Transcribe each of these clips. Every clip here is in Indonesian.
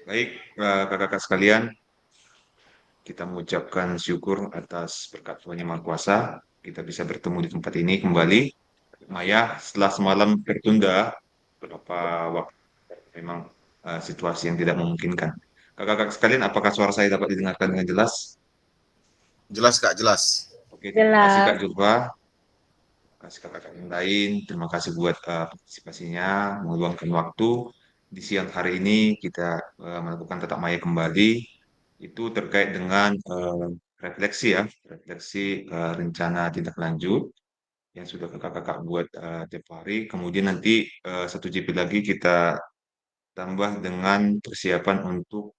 Baik, kakak-kakak sekalian, kita mengucapkan syukur atas berkat Tuhan Yang Maha Kuasa. Kita bisa bertemu di tempat ini kembali. Maya, setelah semalam tertunda, beberapa waktu memang situasi yang tidak memungkinkan. Kakak-kakak sekalian, apakah suara saya dapat didengarkan dengan jelas? Jelas Kak, jelas. Oke, terima kasih Kak Jelas. Julfa. Terima kasih kakak-kakak yang lain. Terima kasih buat partisipasinya, meluangkan waktu. Di siang hari ini kita melakukan tatap maya kembali. Itu terkait dengan refleksi ya, refleksi rencana tindak lanjut yang sudah kakak-kakak buat tiap hari. Kemudian nanti satu GP lagi kita tambah dengan persiapan untuk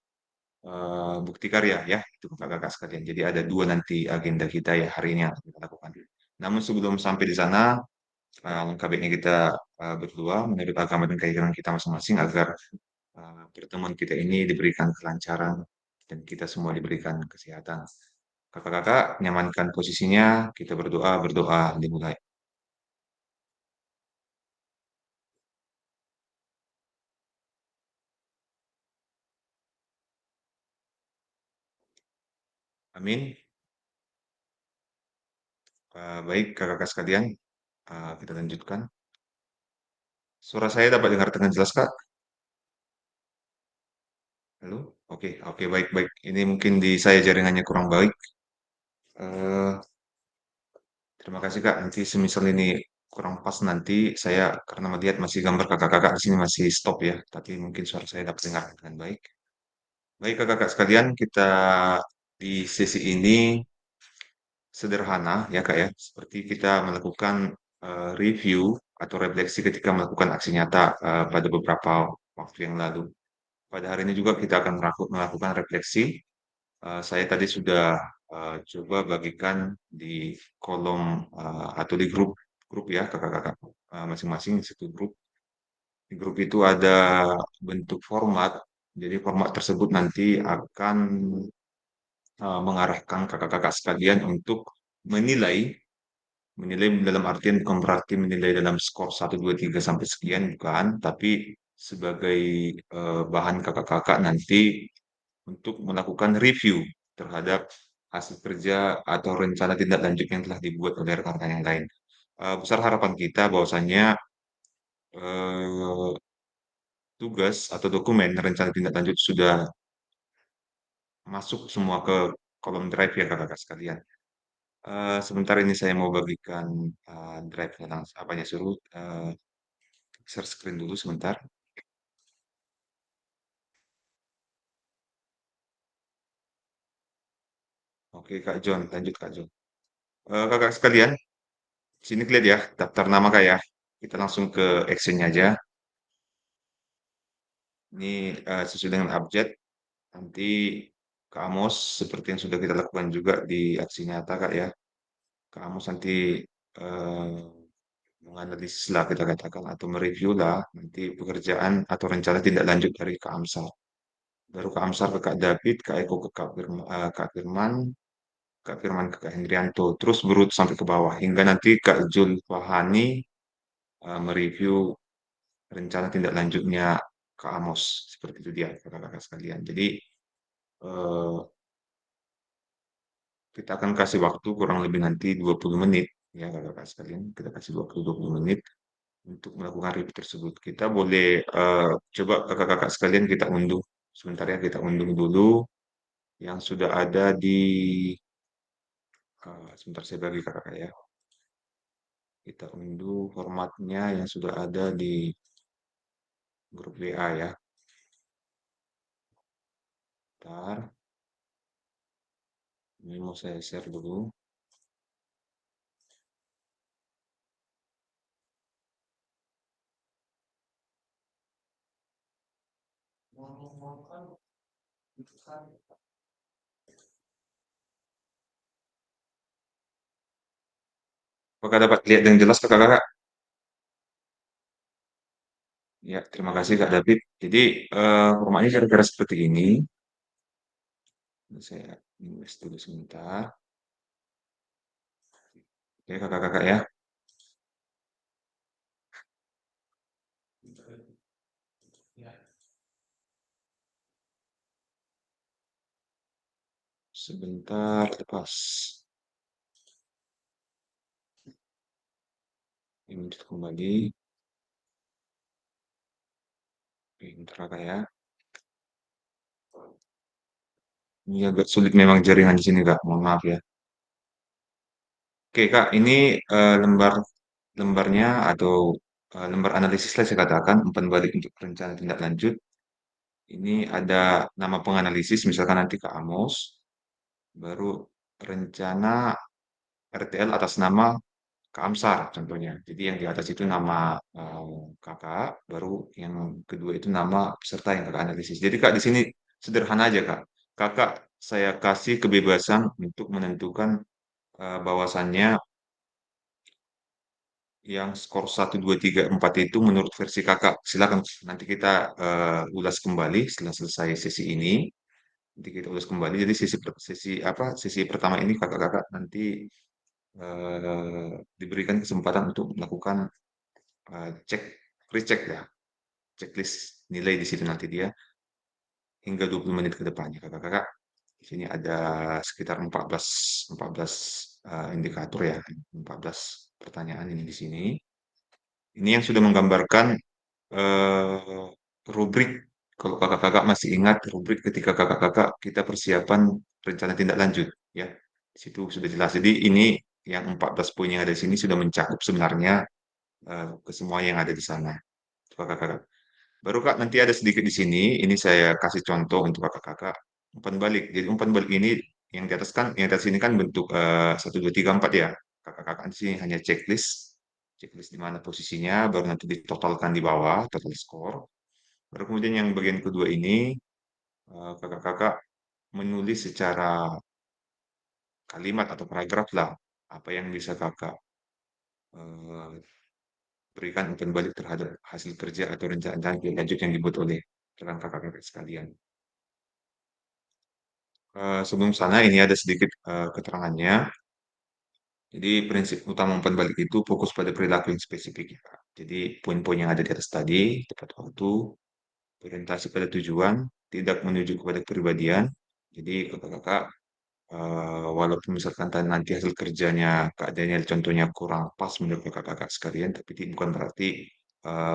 bukti karya ya, itu kakak-kakak sekalian. Jadi ada dua nanti agenda kita ya hari ini yang akan kita lakukan. Namun sebelum sampai di sana, langkah baiknya kita berdoa menurut agama dan keyakinan kita masing-masing agar pertemuan kita ini diberikan kelancaran dan kita semua diberikan kesehatan. Kakak-kakak, nyamankan posisinya, kita berdoa, berdoa dimulai. Amin. Baik, kakak-kakak sekalian, kita lanjutkan. Suara saya dapat dengar dengan jelas, Kak? Halo? Oke, oke, baik, baik. Ini mungkin di saya jaringannya kurang baik. Eh, Terima kasih, Kak. Nanti semisal ini kurang pas nanti saya karena melihat masih gambar kakak-kakak di sini masih stop ya, tapi mungkin suara saya dapat dengar dengan baik. Baik, kakak-kakak sekalian, kita di sesi ini sederhana ya, Kak ya. Seperti kita melakukan review atau refleksi ketika melakukan aksi nyata pada beberapa waktu yang lalu. Pada hari ini juga kita akan melakukan refleksi. Saya tadi sudah coba bagikan di kolom atau di grup ya kakak-kakak masing-masing satu grup. Di grup itu ada bentuk format. Jadi format tersebut nanti akan mengarahkan kakak-kakak sekalian untuk menilai, menilai dalam artian bukan berarti menilai dalam skor 1, 2, 3 sampai sekian, bukan, tapi sebagai bahan kakak-kakak nanti untuk melakukan review terhadap hasil kerja atau rencana tindak lanjut yang telah dibuat oleh rekan-rekan yang lain. Besar harapan kita bahwasanya eh, tugas atau dokumen rencana tindak lanjut sudah masuk semua ke kolom drive ya kakak-kakak sekalian. Sebentar ini saya mau bagikan drive-nya langsung, apanya suruh share screen dulu sebentar. Oke Kak John, lanjut Kak John. Kakak sekalian, sini lihat ya daftar nama Kak ya. Kita langsung ke action-nya aja. Ini sesuai dengan abjad. Nanti Kak Amos seperti yang sudah kita lakukan juga di aksi nyata Kak ya. Kak Amos nanti eh, menganalisis lah kita katakan atau mereview lah nanti pekerjaan atau rencana tindak lanjut dari Kak Amsal. Baru Kak Amsal ke Kak David, Kak Eko ke Kak Firman, Kak Firman ke Kak Hendrianto. Terus berut sampai ke bawah hingga nanti Kak Jul Fahani mereview rencana tindak lanjutnya Kak Amos. Seperti itu dia kakak-kakak sekalian. Jadi eh, kita akan kasih waktu kurang lebih nanti 20 menit ya kakak-kakak sekalian. Kita kasih waktu 20 menit untuk melakukan review tersebut. Kita boleh coba kakak-kakak sekalian kita unduh sebentar ya kita unduh dulu yang sudah ada di sebentar saya bagi kakak-kakak ya. Kita unduh formatnya yang sudah ada di grup WA ya. Bentar, ini mau saya share dulu. Apakah dapat lihat dengan jelas kakak-kakak? Ya, terima kasih Kak David. Jadi formatnya kira-kira seperti ini. Saya nulis dulu sebentar. Oke kakak-kakak ya. Sebentar, lepas. Ini muncul kembali. Oke, bentar Kak ya. Ini agak sulit memang jaringan di sini Kak, mohon maaf ya. Oke Kak, ini lembar lembarnya atau lembar analisis lah saya katakan, umpan balik untuk rencana tindak lanjut. Ini ada nama penganalisis, misalkan nanti Kak Amos, baru rencana RTL atas nama Kak Amsar contohnya. Jadi yang di atas itu nama kakak, baru yang kedua itu nama peserta yang kakak analisis. Jadi Kak di sini sederhana aja Kak. Kakak saya kasih kebebasan untuk menentukan bahwasannya yang skor 1, 2, 3, 4 itu menurut versi kakak. Silakan nanti kita ulas kembali setelah selesai sesi ini. Nanti kita ulas kembali. Jadi sesi pertama ini kakak-kakak nanti diberikan kesempatan untuk melakukan cek recheck ya, checklist nilai di situ nanti dia hingga 20 menit ke depannya kakak-kakak. Di sini ada sekitar 14 indikator ya, 14 pertanyaan ini di sini. Ini yang sudah menggambarkan eh, rubrik. Kalau kakak-kakak masih ingat rubrik ketika kakak-kakak kita persiapan rencana tindak lanjut ya. Di situ sudah jelas. Jadi ini yang 14 poin yang ada di sini sudah mencakup sebenarnya ke semua yang ada di sana. Kakak-kakak. Baru Kak, nanti ada sedikit di sini. Ini saya kasih contoh untuk kakak-kakak umpan balik. Jadi umpan balik ini yang di atas kan, yang di atas ini kan bentuk 1, 2, 3, 4 ya. Kakak-kakak di sini hanya checklist, checklist di mana posisinya, baru nanti ditotalkan di bawah total score. Baru kemudian yang bagian kedua ini kakak-kakak menulis secara kalimat atau paragraf lah apa yang bisa kakak eh, berikan umpan balik terhadap hasil kerja atau rencana lanjut yang dibuat oleh rekan kakak-kakak sekalian. Sebelum sana ini ada sedikit keterangannya. Jadi prinsip utama umpan balik itu fokus pada perilaku yang spesifik ya, Kak. Jadi poin-poin yang ada di atas tadi, tepat waktu, orientasi pada tujuan, tidak menuju kepada kepribadian. Jadi kakak-kakak, walaupun misalkan nanti hasil kerjanya Kak Daniel contohnya kurang pas menurut kakak-kakak sekalian, tapi bukan berarti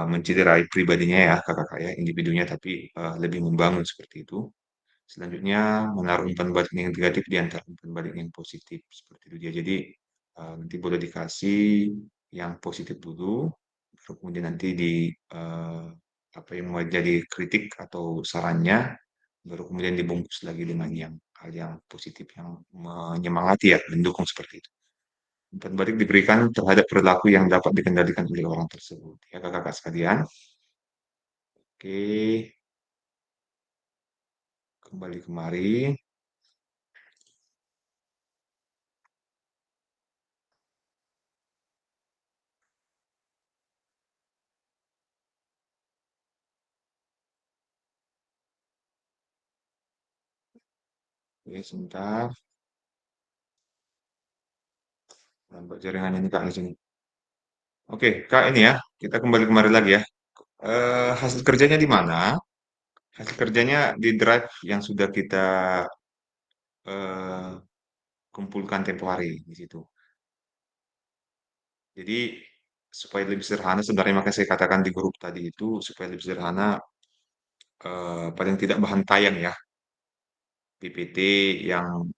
mencederai pribadinya ya kakak-kakak ya, individunya, tapi lebih membangun seperti itu. Selanjutnya menaruh umpan balik yang negatif di antara umpan balik yang positif seperti itu dia. Jadi nanti boleh dikasih yang positif dulu, baru kemudian nanti di apa yang mau jadi kritik atau sarannya, baru kemudian dibungkus lagi dengan yang hal yang positif yang menyemangati ya, mendukung seperti itu. Umpan balik diberikan terhadap perilaku yang dapat dikendalikan oleh orang tersebut. Ya kakak-kakak sekalian. Oke, kembali kemari. Oke, sebentar. Nampak jaringan ini Kak di sini. Oke, Kak ini ya, kita kembali kemari lagi ya. Hasil kerjanya di mana? Hasil kerjanya di drive yang sudah kita eh, kumpulkan tempo hari di situ. Jadi supaya lebih sederhana, sebenarnya makanya saya katakan di grup tadi itu supaya lebih sederhana, paling tidak bahan tayang ya, PPT yang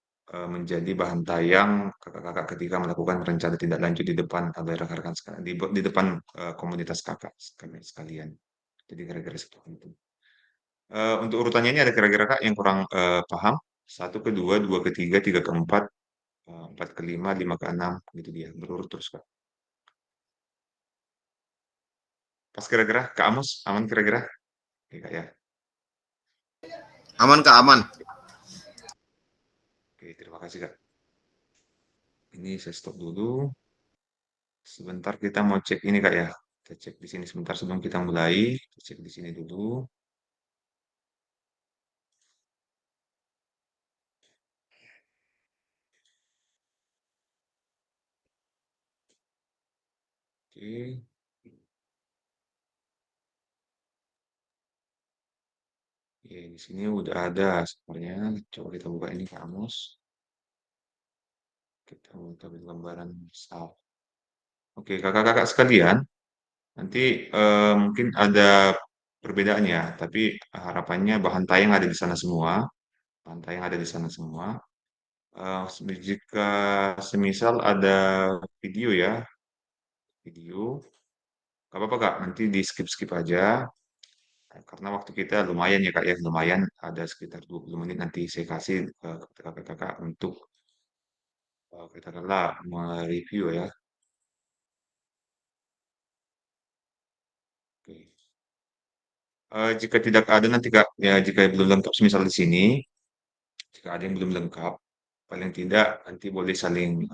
menjadi bahan tayang kakak-kakak ketika melakukan rencana tindak lanjut di depan rekan-rekan sekalian, di depan komunitas kakak sekalian. Jadi kira-kira seperti itu. Untuk urutannya ini ada kira-kira Kak yang kurang paham? Satu ke dua, dua ke tiga, tiga ke empat, empat ke lima, lima ke enam, gitu dia. Berurut terus Kak. Pas kira-kira, Kak Amos, aman kira-kira? Oke Kak ya. Aman Kak, aman. Oke, terima kasih Kak. Ini saya stop dulu. Sebentar kita mau cek ini Kak ya. Kita cek di sini sebentar sebelum kita mulai. Kita cek di sini dulu. Oke. Oke, di sini udah ada sebenarnya. Coba kita buka ini Kak Amos. Kita minta gambaran misal. Oke, kakak-kakak sekalian, nanti mungkin ada perbedaannya, tapi harapannya bahan tayang ada di sana semua, bahan tayang ada di sana semua. Jika semisal ada video ya, video, gak apa-apa kak, nanti di skip-skip aja, karena waktu kita lumayan ya kak ya, lumayan ada sekitar 20 menit nanti saya kasih ke kakak-kakak untuk katakanlah mereview ya. Oke. Jika tidak ada nanti kak, ya jika belum lengkap semisal di sini, jika ada yang belum lengkap, paling tidak nanti boleh saling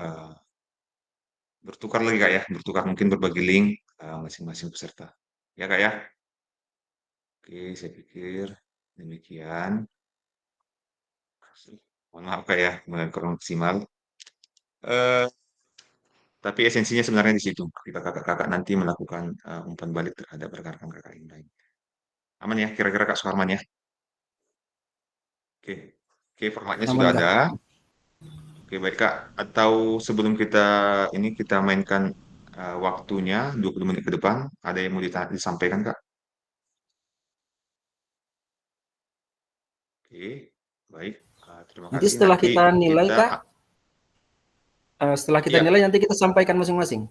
bertukar lagi kak ya, bertukar mungkin berbagi link masing-masing peserta. Ya kak ya. Oke, saya pikir demikian. Mohon maaf kak ya, mulai kurang maksimal. Eh, tapi esensinya sebenarnya di situ. Ketika kakak-kakak nanti melakukan umpan balik terhadap rekan-rekan kakak yang lain. Aman ya, kira-kira Kak Suharman ya? Oke, oke formatnya sudah Aman, ada. Kak. Oke baik Kak. Atau sebelum kita ini kita mainkan waktunya 20 menit ke depan, ada yang mau disampaikan Kak? Oke, baik. Terima Nanti kasih. setelah Nanti kita nilai, kita Kak, setelah kita ya nilai nanti kita sampaikan masing-masing.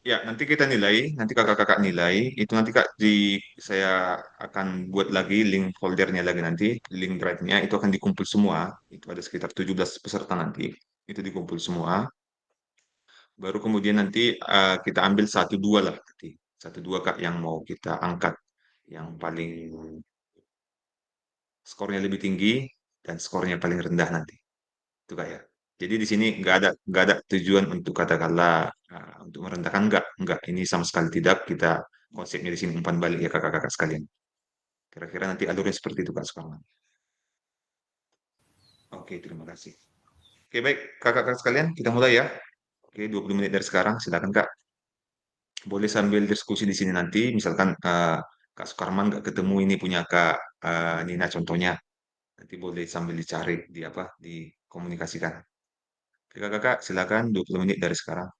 ya nanti kita nilai, nanti kakak-kakak nilai, itu nanti Kak di saya akan buat lagi link foldernya lagi nanti, link drive-nya itu akan dikumpul semua. Itu ada sekitar 17 peserta nanti. Itu dikumpul semua. Baru kemudian nanti kita ambil satu dua lah nanti. Satu dua Kak yang mau kita angkat. Yang paling skornya lebih tinggi dan skornya paling rendah nanti. Itu Kak ya. Jadi di sini nggak ada tujuan untuk katakanlah untuk merendahkan nggak. Ini sama sekali tidak. Kita konsepnya di sini umpan balik ya kakak-kakak sekalian. Kira-kira nanti alurnya seperti itu Kak sekarang. Oke, terima kasih. Oke, baik kakak-kakak sekalian, kita mulai ya. Oke, 20 menit dari sekarang, silakan Kak. Boleh sambil diskusi di sini nanti, misalkan Kak Sukarman nggak ketemu ini punya Kak Nina contohnya, nanti boleh sambil dicari di apa, dikomunikasikan. Oke, kakak-kakak, silakan 20 menit dari sekarang.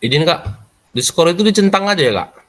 Izin Kak, Discord itu dicentang aja ya Kak?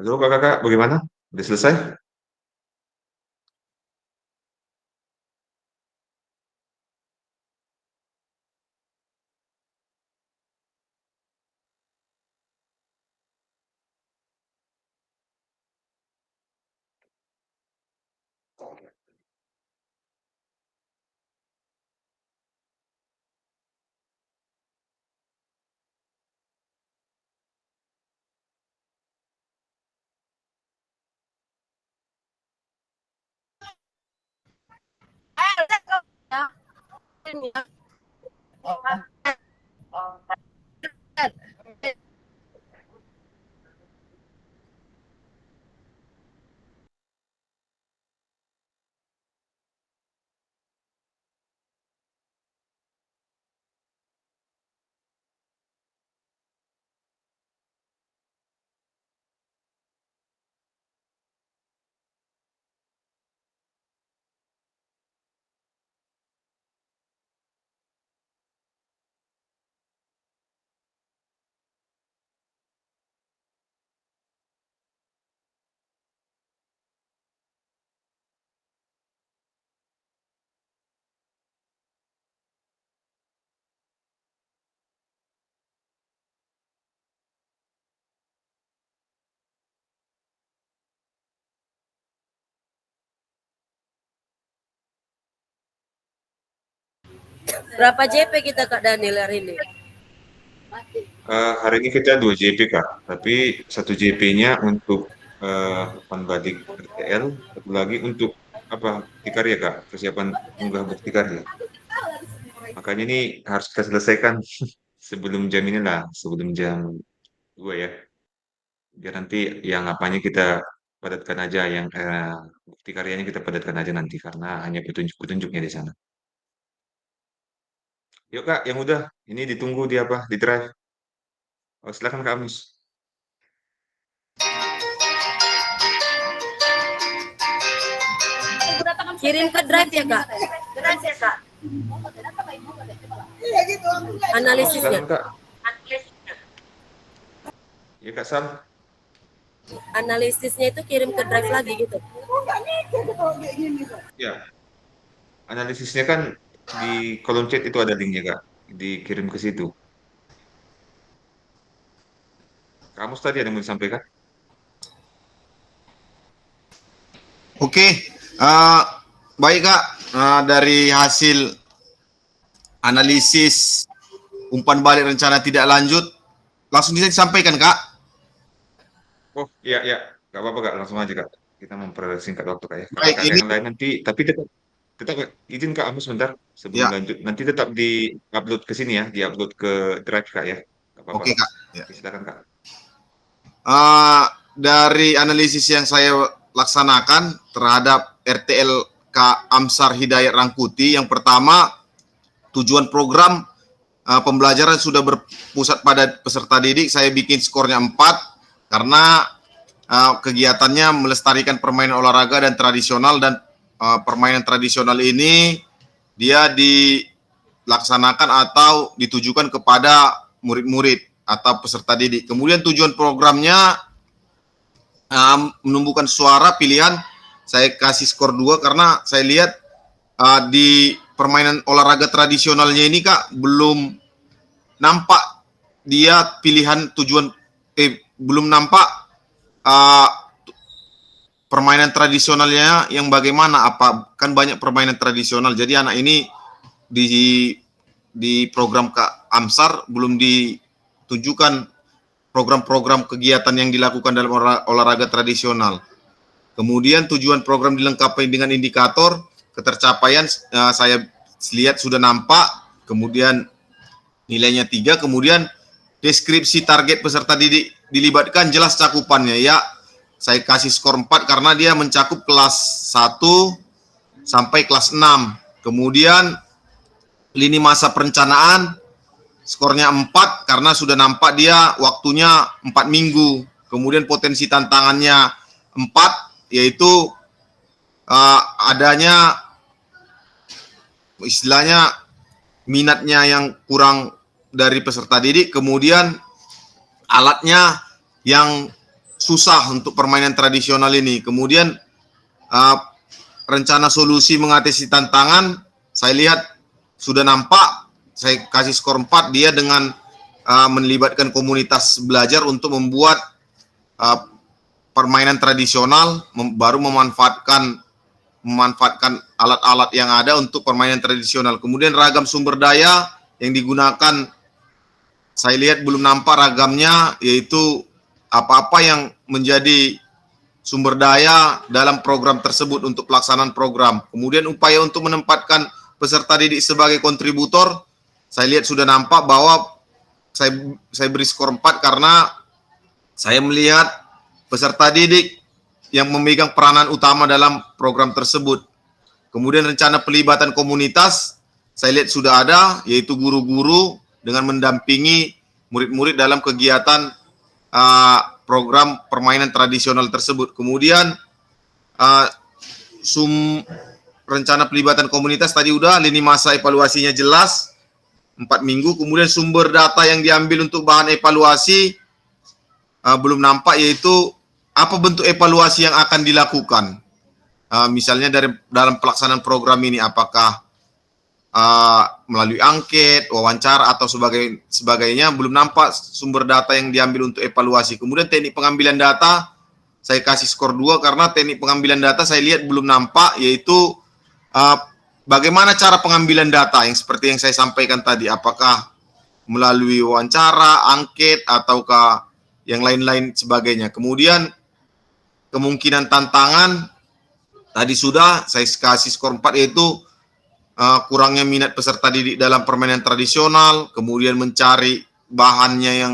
Halo kakak, bagaimana? Udah selesai? Berapa JP kita Kak Daniel hari ini? Hari ini kita 2 JP kak, tapi satu JP-nya untuk umpan balik RTL, satu lagi untuk apa bukti karya kak, persiapan unggah bukti karya. Makanya ini harus kita selesaikan sebelum jam ini lah, sebelum jam 2 ya. Biar nanti yang apanya kita padatkan aja, yang bukti karyanya kita padatkan aja nanti karena hanya petunjuk-petunjuknya di sana. Yuk kak, yang udah, ini ditunggu di apa, di drive. Oh, silakan kak Amus. Kirim ke drive ya Kak? Analisisnya. Silakan kak. Ya kak Sam. Analisisnya itu kirim ke drive lagi gitu. Ya, analisisnya kan di kolom chat itu ada linknya kak, dikirim ke situ. Kamu tadi ada yang mau disampaikan? Oke, baik Kak. Dari hasil analisis umpan balik rencana tidak lanjut, langsung bisa disampaikan Kak. Oh iya iya, nggak apa-apa kak, langsung aja kak. Kita mempersingkat waktu kak ya. Baik, Kakak ini yang lain nanti, tapi tetap tetap izin kak Amus sebentar sebelum ya. lanjut. Nanti tetap di-upload ke sini ya, di-upload ke Drive kak ya. Nggak apa-apa. Oke Kak. Ya. Oke, silakan kak. Dari analisis yang saya laksanakan terhadap RTLK Amsar Hidayat Rangkuti, yang pertama tujuan program pembelajaran sudah berpusat pada peserta didik. Saya bikin skornya 4 karena kegiatannya melestarikan permainan olahraga dan tradisional, dan permainan tradisional ini dia dilaksanakan atau ditujukan kepada murid-murid atau peserta didik. Kemudian tujuan programnya menumbuhkan suara pilihan. Saya kasih skor 2 karena saya lihat di permainan olahraga tradisionalnya ini Kak belum nampak dia pilihan tujuan belum nampak permainan tradisionalnya yang bagaimana. Apa kan banyak permainan tradisional, jadi anak ini di program Kak Amsar belum ditujukan program-program kegiatan yang dilakukan dalam olahraga tradisional. Kemudian tujuan program dilengkapi dengan indikator ketercapaian, saya lihat sudah nampak. Kemudian nilainya 3. Kemudian deskripsi target peserta didik dilibatkan, jelas cakupannya ya. Saya kasih skor 4 karena dia mencakup kelas 1 sampai kelas 6. Kemudian lini masa perencanaan skornya 4 karena sudah nampak dia waktunya 4 minggu. Kemudian potensi tantangannya 4, yaitu adanya istilahnya minatnya yang kurang dari peserta didik. Kemudian alatnya yang susah untuk permainan tradisional ini. Kemudian rencana solusi mengatasi tantangan, saya lihat sudah nampak. Saya kasih skor 4, dia dengan melibatkan komunitas belajar untuk membuat permainan tradisional, baru memanfaatkan alat-alat yang ada untuk permainan tradisional. Kemudian ragam sumber daya yang digunakan, saya lihat belum nampak ragamnya, yaitu apa-apa yang menjadi sumber daya dalam program tersebut untuk pelaksanaan program. Kemudian upaya untuk menempatkan peserta didik sebagai kontributor, saya lihat sudah nampak bahwa saya beri skor 4 karena saya melihat peserta didik yang memegang peranan utama dalam program tersebut. Kemudian rencana pelibatan komunitas, saya lihat sudah ada, yaitu guru-guru dengan mendampingi murid-murid dalam kegiatan program permainan tradisional tersebut. Kemudian rencana pelibatan komunitas tadi udah, lini masa evaluasinya jelas, 4 minggu. Kemudian sumber data yang diambil untuk bahan evaluasi belum nampak, yaitu apa bentuk evaluasi yang akan dilakukan. Misalnya dalam pelaksanaan program ini, apakah melalui angket, wawancara, atau sebagainya, belum nampak sumber data yang diambil untuk evaluasi. Kemudian teknik pengambilan data, saya kasih skor 2 karena teknik pengambilan data saya lihat belum nampak, yaitu bagaimana cara pengambilan data yang seperti yang saya sampaikan tadi, apakah melalui wawancara, angket, ataukah yang lain-lain sebagainya. Kemudian kemungkinan tantangan tadi sudah saya kasih skor 4, yaitu kurangnya minat peserta didik dalam permainan tradisional, kemudian mencari bahannya yang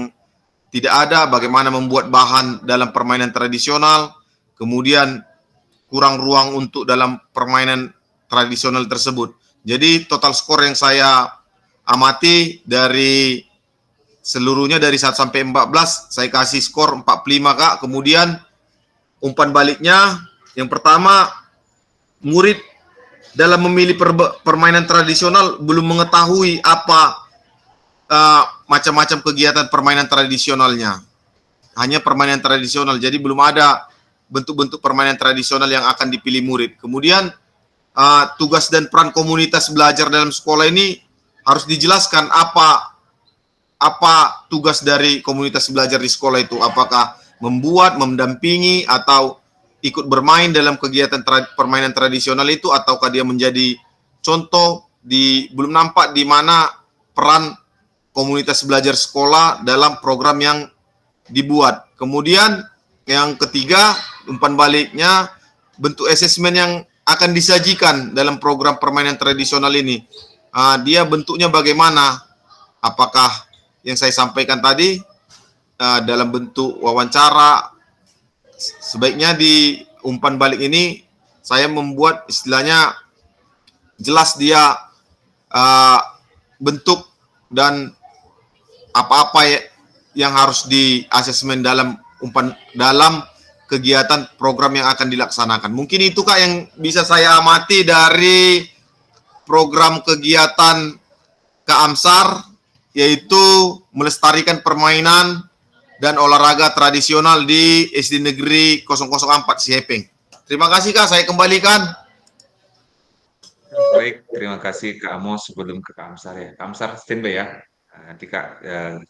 tidak ada, bagaimana membuat bahan dalam permainan tradisional, kemudian kurang ruang untuk dalam permainan tradisional tersebut. Jadi total skor yang saya amati dari seluruhnya dari 1 sampai 14, saya kasih skor 45, Kak. Kemudian umpan baliknya, yang pertama, murid dalam memilih permainan tradisional belum mengetahui apa macam-macam kegiatan permainan tradisionalnya. Hanya permainan tradisional, jadi belum ada bentuk-bentuk permainan tradisional yang akan dipilih murid. Kemudian tugas dan peran komunitas belajar dalam sekolah ini harus dijelaskan apa tugas dari komunitas belajar di sekolah itu, apakah membuat, mendampingi, atau ikut bermain dalam kegiatan permainan tradisional itu, ataukah dia menjadi contoh. Belum nampak di mana peran komunitas belajar sekolah dalam program yang dibuat. Kemudian yang ketiga, umpan baliknya, bentuk asesmen yang akan disajikan dalam program permainan tradisional ini. Dia bentuknya bagaimana? Apakah yang saya sampaikan tadi dalam bentuk wawancara? Sebaiknya di umpan balik ini saya membuat istilahnya jelas dia bentuk dan apa-apa yang harus di asesmen dalam kegiatan program yang akan dilaksanakan. Mungkin itu, Kak, yang bisa saya amati dari program kegiatan Keamsar, yaitu melestarikan permainan dan olahraga tradisional di SD Negeri 004 Sihepeng. Terima kasih, Kak, saya kembalikan. Baik, terima kasih Kak Amos. Sebelum ke Kak Amsar ya. Kak Amsar standby ya. Nanti Kak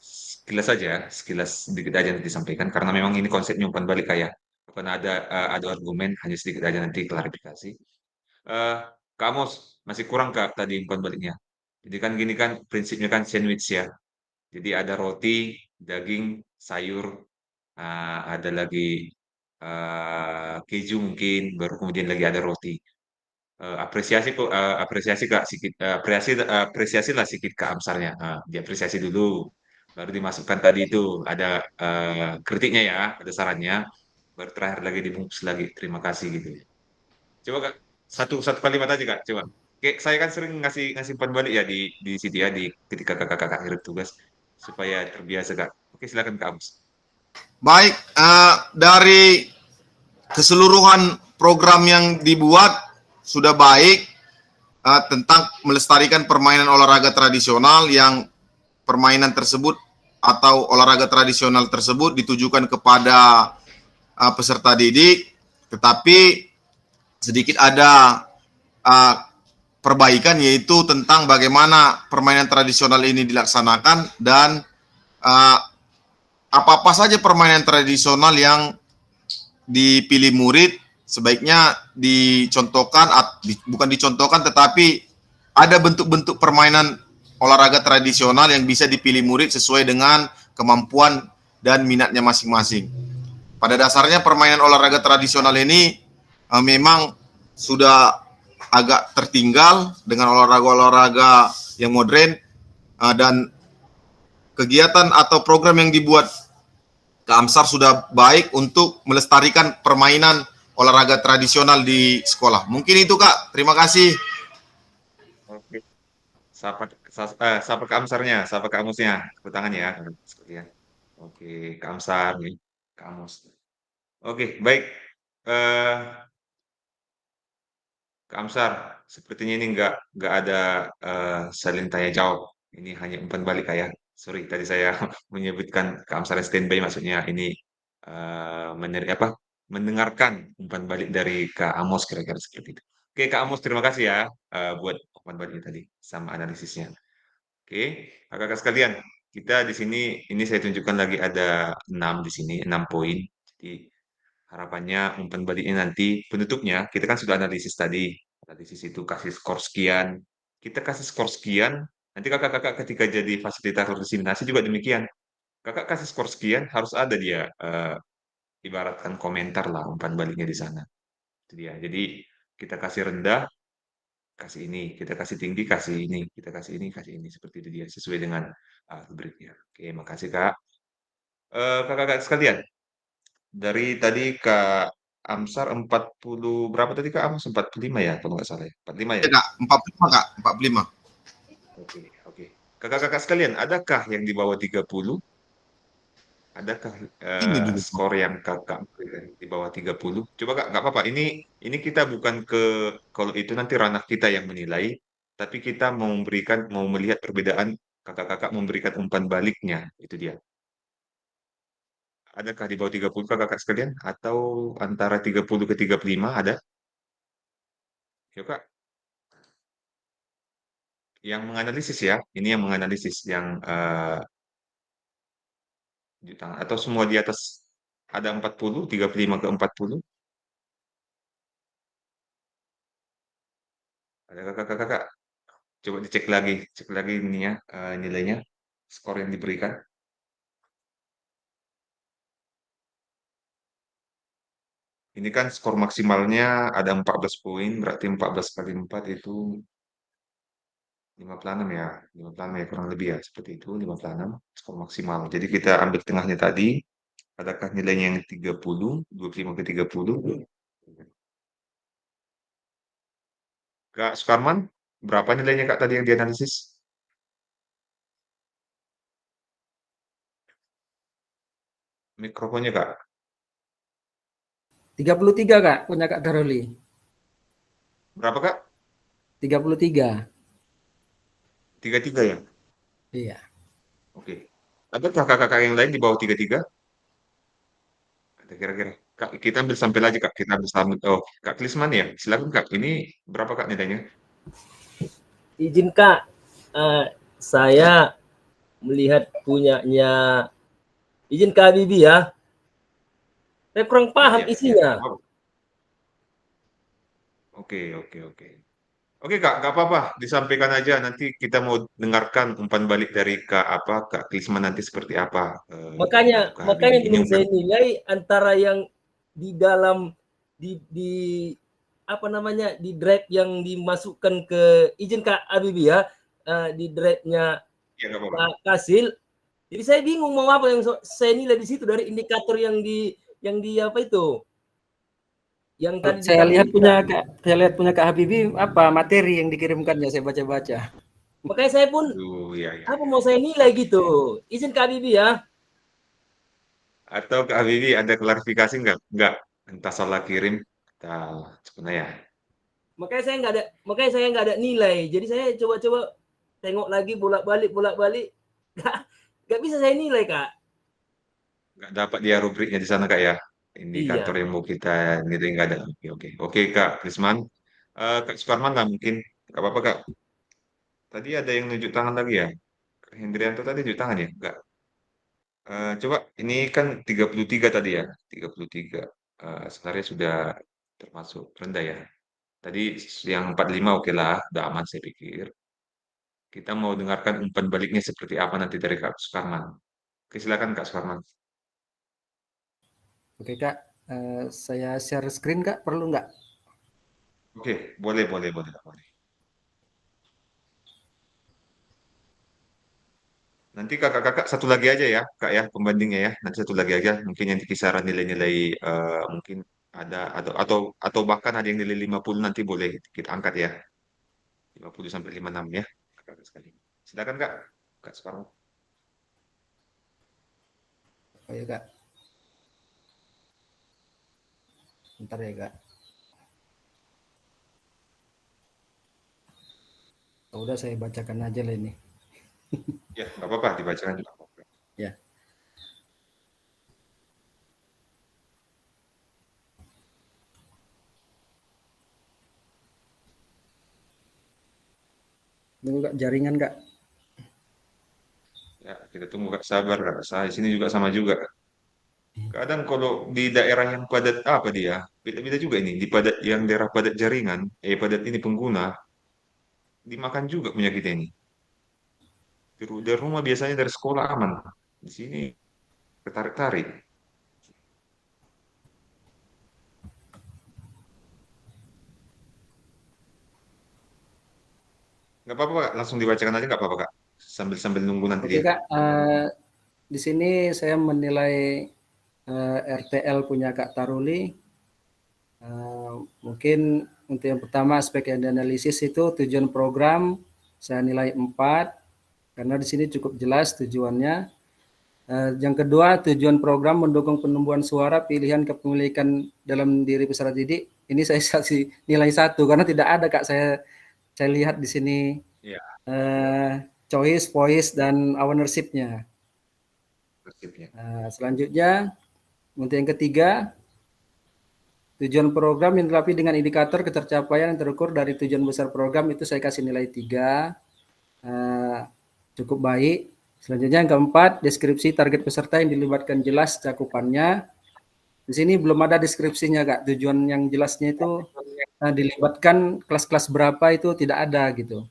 sekilas saja, sekilas sedikit aja nanti disampaikan karena memang ini konsepnya umpan balik Kak ya. Bukan ada argumen, hanya sedikit aja nanti klarifikasi. Kak Amos, masih kurang Kak tadi umpan baliknya. Jadi kan gini kan prinsipnya kan sandwich ya. Jadi ada roti, daging, sayur, ada lagi keju mungkin, baru kemudian lagi ada roti. Apresiasi Kak sedikit, apresiasi lah sedikit Kak Amsalnya. Diapresiasi dulu, baru dimasukkan tadi itu ada kritiknya ya, ada sarannya, baru terakhir lagi dibungkus lagi. Terima kasih gitu. Coba Kak, satu kalimat aja Kak, coba. Kayak saya kan sering ngasih umpan balik ya di situ ya, di ketika kakak akhir tugas supaya terbiasa Kak. Oke, silakan Kak Amos. Baik, dari keseluruhan program yang dibuat sudah baik tentang melestarikan permainan olahraga tradisional, yang permainan tersebut atau olahraga tradisional tersebut ditujukan kepada peserta didik, tetapi sedikit ada perbaikan, yaitu tentang bagaimana permainan tradisional ini dilaksanakan dan apa-apa saja permainan tradisional yang dipilih murid sebaiknya dicontohkan, bukan dicontohkan, tetapi ada bentuk-bentuk permainan olahraga tradisional yang bisa dipilih murid sesuai dengan kemampuan dan minatnya masing-masing. Pada dasarnya permainan olahraga tradisional ini memang sudah agak tertinggal dengan olahraga-olahraga yang modern, dan kegiatan atau program yang dibuat ke AMSAR sudah baik untuk melestarikan permainan olahraga tradisional di sekolah. Mungkin itu, Kak. Terima kasih. Oke. Sapa ke Amsarnya, sapa ke Amusnya. Tepuk tangan ya. Sekalian. Oke, ke Amsar nih. Ke Amus. Oke, baik. Ke Amsar, sepertinya ini nggak ada saling tanya jawab. Ini hanya umpan balik, Kak, ya. Sorry, tadi saya menyebutkan ke Amsar standby, maksudnya ini mendengarkan umpan balik dari Kak Amos, kira-kira seperti itu. Oke, Kak Amos, terima kasih ya buat umpan baliknya tadi sama analisisnya. Oke, kakak-kakak sekalian, kita di sini ini saya tunjukkan lagi ada 6 di sini, 6 poin. Jadi harapannya umpan baliknya nanti penutupnya kita kan sudah analisis tadi. Analisis itu kasih skor sekian. Kita kasih skor sekian, nanti kakak-kakak ketika jadi fasilitator diseminasi juga demikian. Kakak kasih skor sekian, harus ada dia ibaratkan komentar lah umpan baliknya di sana. Itu dia. Jadi kita kasih rendah, kasih ini, kita kasih tinggi, kasih ini, kita kasih ini, kasih ini, seperti itu dia, sesuai dengan rubriknya. Oke, makasih Kak. Kakak-kakak sekalian, dari tadi Kak Amsar 40 berapa tadi Kak Amos? 45 ya kalau nggak salah ya. 45 ya? Ya, Kak. 45, Kak. 45. Oke, oke. Kakak-kakak sekalian, adakah yang di bawah 30? Adakah Ini dulu. skor yang kakak berikan di bawah 30? Coba Kak, nggak apa-apa. Ini kita bukan kalau itu nanti ranah kita yang menilai, tapi kita mau melihat perbedaan kakak-kakak memberikan umpan baliknya. Itu dia. Adakah di bawah 30 kakak-kakak sekalian? Atau antara 30 ke 35 ada? Yuk Kak. Yang menganalisis ya. Ini yang menganalisis yang atau semua di atas ada 40, 35 ke 40. Ada kakak-kakak. Coba dicek lagi, cek lagi ininya nilainya, skor yang diberikan. Ini kan skor maksimalnya ada 14 poin, berarti 14 kali 4 itu 56 ya. 56 ya kurang lebih ya, seperti itu 56 skor maksimal. Jadi kita ambil tengahnya tadi, adakah nilainya yang 30, 25 ke 30? Kak Sukarman, berapa nilainya Kak tadi yang dianalisis? Mikrofonnya Kak. 33 Kak, punya Kak Daroli. Berapa Kak? 33. 33 ya? Iya. Oke. Adakah kakak-kakak yang lain di bawah 33? Ada kira-kira. Kak, kita ambil sampel aja Kak. Kita ambil sampel. Oh, Kak Klisman ya? Silakan Kak. Ini berapa Kak nilainya? Izin Kak, saya melihat punyanya, izin Kak Habibie ya. Saya kurang paham Ya, isinya. ya. Oke, oke, oke. Oke Kak, nggak apa-apa. Disampaikan aja. Nanti kita mau dengarkan umpan balik dari Kak Klisman nanti seperti apa. Makanya Untuk Kak Habibie. Ini belum umpan. saya nilai antara yang di dalam di apa namanya, di drive yang dimasukkan ke, izin Kak Habibie ya, di drive-nya Ya, nggak apa-apa. Pak Kasil. Jadi saya bingung mau apa yang saya nilai di situ dari indikator yang di apa itu? Yang tadi Saya lihat ditampilkan. punya Kak Habibie apa materi yang dikirimkannya, saya baca-baca. Makanya saya pun Ya, ya. apa mau saya nilai gitu. Izin Kak Habibie ya. Atau Kak Habibie ada klarifikasi nggak? Nggak. Entah salah kirim. Kita sebenarnya ya. Makanya saya nggak ada nilai. Jadi saya coba-coba tengok lagi bolak-balik. Nggak bisa saya nilai Kak. Nggak dapat dia rubriknya di sana Kak ya. indikator Iya. yang mau kita nilai nggak ada. Oke, oke. Oke, Kak Krisman. Kak Sukarman nggak mungkin. Nggak apa-apa, Kak. Tadi ada yang nunjuk tangan lagi ya? Kak Hendrianto tadi nunjuk tangan ya? Nggak. Coba, ini kan 33 tadi ya? 33. Sebenarnya sudah termasuk rendah ya. Tadi yang 45 oke lah, udah aman saya pikir. Kita mau dengarkan umpan baliknya seperti apa nanti dari Kak Sukarman. Oke, silakan Kak Sukarman. Oke Kak, saya share screen Kak, perlu nggak? Oke, boleh, boleh, boleh, boleh. Nanti kakak-kakak satu lagi aja ya, Kak ya, pembandingnya ya. Nanti satu lagi aja, mungkin yang kisaran nilai-nilai mungkin ada atau bahkan ada yang nilai 50 nanti boleh kita angkat ya. 50 sampai 56 ya. Kakak sekali. Silakan Kak. Kak sekarang. Oh ya Kak, bentar ya Kak. Oh, udah saya bacakan aja lah ini. Ya, nggak apa-apa dibacakan juga. Nggak apa-apa. Ya. Tunggu Kak, jaringan Kak. Ya, kita tunggu Kak, sabar Kak. Saya sini juga sama juga. Kadang kalau di daerah yang padat apa dia? Beda-beda juga ini. Di padat yang daerah padat jaringan, padat ini pengguna dimakan juga punya kita ini. Dari rumah biasanya dari sekolah aman. Di sini ketarik-tarik. Nggak apa-apa Kak, langsung dibacakan aja nggak apa-apa Kak. Sambil-sambil nunggu nanti Oke dia. Kak, di sini saya menilai RTL punya Kak Taruli. Mungkin untuk yang pertama aspek yang dianalisis itu tujuan program saya nilai 4 karena di sini cukup jelas tujuannya. Yang kedua, tujuan program mendukung penumbuhan suara pilihan kepemilikan dalam diri peserta didik. Ini saya kasih nilai 1 karena tidak ada Kak, saya lihat di sini Ya, choice, voice, dan ownership-nya. tertibnya. Selanjutnya, untuk yang ketiga, tujuan program yang dilengkapi dengan indikator ketercapaian yang terukur dari tujuan besar program itu saya kasih nilai 3. Cukup baik. Selanjutnya yang keempat, deskripsi target peserta yang dilibatkan jelas cakupannya. Di sini belum ada deskripsinya Kak. Tujuan yang jelasnya itu dilibatkan kelas-kelas berapa itu tidak ada gitu.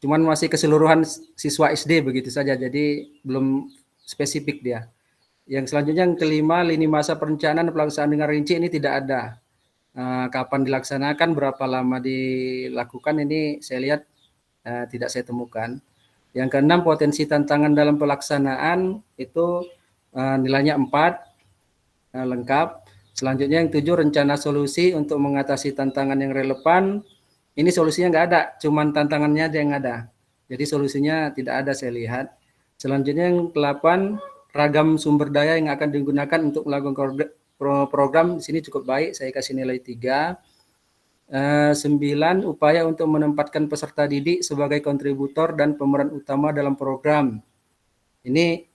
Cuman masih keseluruhan siswa SD begitu saja. Jadi belum spesifik dia. Yang selanjutnya yang kelima, lini masa perencanaan pelaksanaan dengan rinci ini tidak ada. Kapan dilaksanakan, berapa lama dilakukan ini saya lihat tidak saya temukan. Yang keenam, potensi tantangan dalam pelaksanaan itu nilainya 4, lengkap. Selanjutnya yang 7, rencana solusi untuk mengatasi tantangan yang relevan. Ini solusinya nggak ada, cuman tantangannya aja yang ada. Jadi solusinya tidak ada saya lihat. Selanjutnya yang 8, ragam sumber daya yang akan digunakan untuk melakukan program. Di sini cukup baik, saya kasih nilai 3. 9, upaya untuk menempatkan peserta didik sebagai kontributor dan pemeran utama dalam program. Ini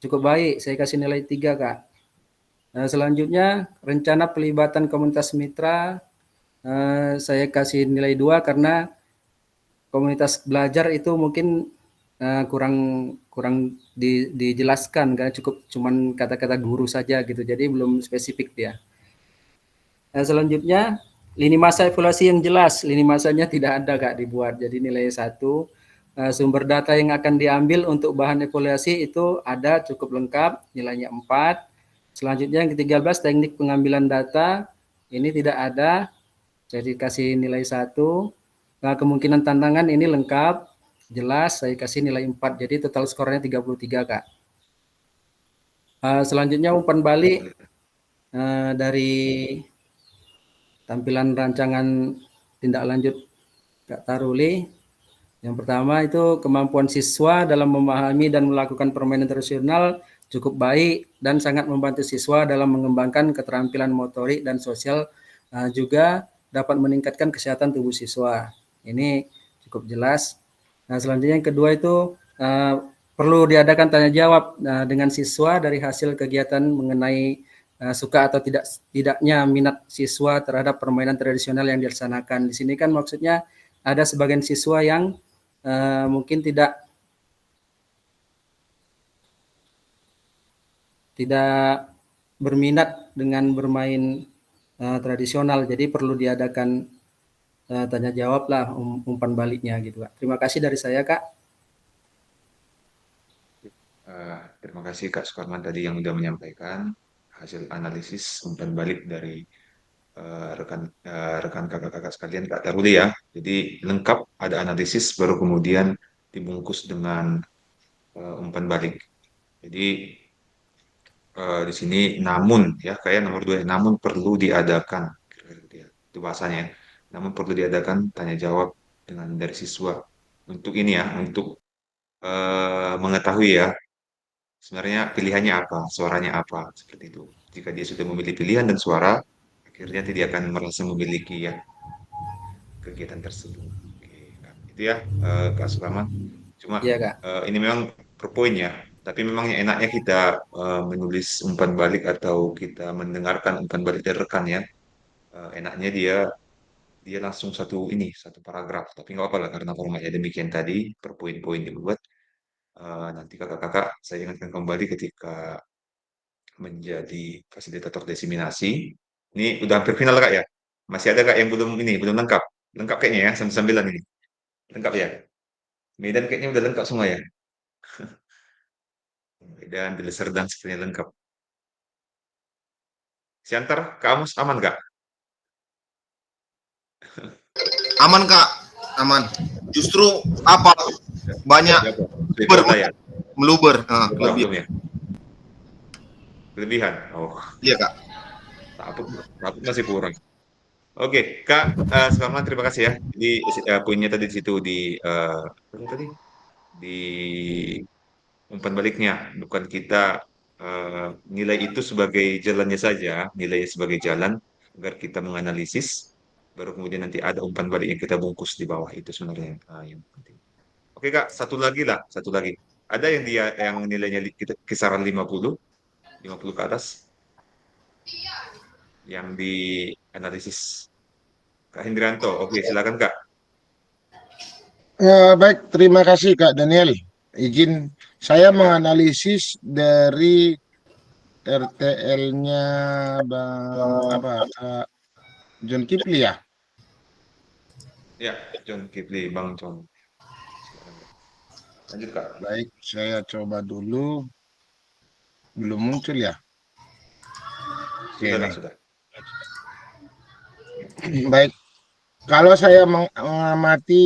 cukup baik, saya kasih nilai 3 Kak. Selanjutnya, rencana pelibatan komunitas mitra, saya kasih nilai 2 karena komunitas belajar itu mungkin kurang dijelaskan karena cukup cuman kata-kata guru saja gitu, jadi belum spesifik dia. Selanjutnya, lini masa evaluasi yang jelas, lini masanya tidak ada Kak dibuat, jadi nilai 1. Sumber data yang akan diambil untuk bahan evaluasi itu ada, cukup lengkap, nilainya 4. Selanjutnya yang ke-13, teknik pengambilan data, ini tidak ada, jadi kasih nilai 1. Kemungkinan tantangan ini lengkap, jelas, saya kasih nilai 4, jadi total skornya 33 Kak. Selanjutnya umpan balik dari tampilan rancangan tindak lanjut Kak Taruli. Yang pertama itu kemampuan siswa dalam memahami dan melakukan permainan tradisional cukup baik dan sangat membantu siswa dalam mengembangkan keterampilan motorik dan sosial, juga dapat meningkatkan kesehatan tubuh siswa. Ini cukup jelas. Nah, selanjutnya yang kedua itu perlu diadakan tanya jawab dengan siswa dari hasil kegiatan mengenai suka atau tidaknya minat siswa terhadap permainan tradisional yang dilaksanakan. Di sini kan maksudnya ada sebagian siswa yang mungkin tidak berminat dengan bermain tradisional, jadi perlu diadakan tanya jawab lah, umpan baliknya gitu Kak. Terima kasih dari saya Kak. Terima kasih Kak Sukarman tadi yang sudah menyampaikan hasil analisis umpan balik dari rekan kakak-kakak sekalian Kak Taruli ya. Jadi lengkap, ada analisis baru kemudian dibungkus dengan umpan balik. Jadi di sini namun ya kayak nomor 2, namun perlu diadakan itu bahasanya. Namun perlu diadakan tanya jawab dengan dari siswa untuk ini ya, untuk mengetahui ya sebenarnya pilihannya apa, suaranya apa, seperti itu. Jika dia sudah memilih pilihan dan suara, akhirnya dia akan merasa memiliki ya kegiatan tersebut. Oke, Kak. Itu ya Kak Sukarman. Cuma Iya Kak. ini memang per poin ya. Tapi memang yang enaknya kita menulis umpan balik atau kita mendengarkan umpan balik dari rekan ya. Enaknya dia langsung satu paragraf. Tapi nggak apa-apa lah karena formatnya demikian tadi per poin-poin dibuat. Nanti kakak-kakak saya ingatkan kembali ketika menjadi fasilitator diseminasi. Ini udah hampir final Kak ya. Masih ada Kak yang belum lengkap. Lengkap kayaknya ya, sambil-sambilan ini. Lengkap ya. Medan kayaknya udah lengkap semua ya. Medan, Deli Serdang sepertinya lengkap. Siantar, kamu aman Kak? Aman Kak, aman. Justru apa banyak Bertanya. meluber. Belum ya? Kelebihan. Oh, Iya Kak. takut masih kurang. Oke, Kak, selamat terima kasih ya. Jadi poinnya tadi di situ apa tadi di umpan baliknya, bukan kita nilai itu sebagai jalannya saja, nilai sebagai jalan agar kita menganalisis, baru kemudian nanti ada umpan balik yang kita bungkus di bawah itu sebenarnya yang penting. Oke Kak, satu lagi. Ada yang nilainya kita kisaran 50 ke atas yang di analisis. Kak Hendrianto, oke silakan Kak. Baik, terima kasih Kak Daniel. Izin saya menganalisis dari RTL-nya John Kipli ya. Ya, John Kipli, Bang John. Silakan, Kak. Lanjut Kak. Baik, saya coba dulu. Belum muncul ya. Oke, Sudah Kak, nih. sudah. Baik, kalau saya mengamati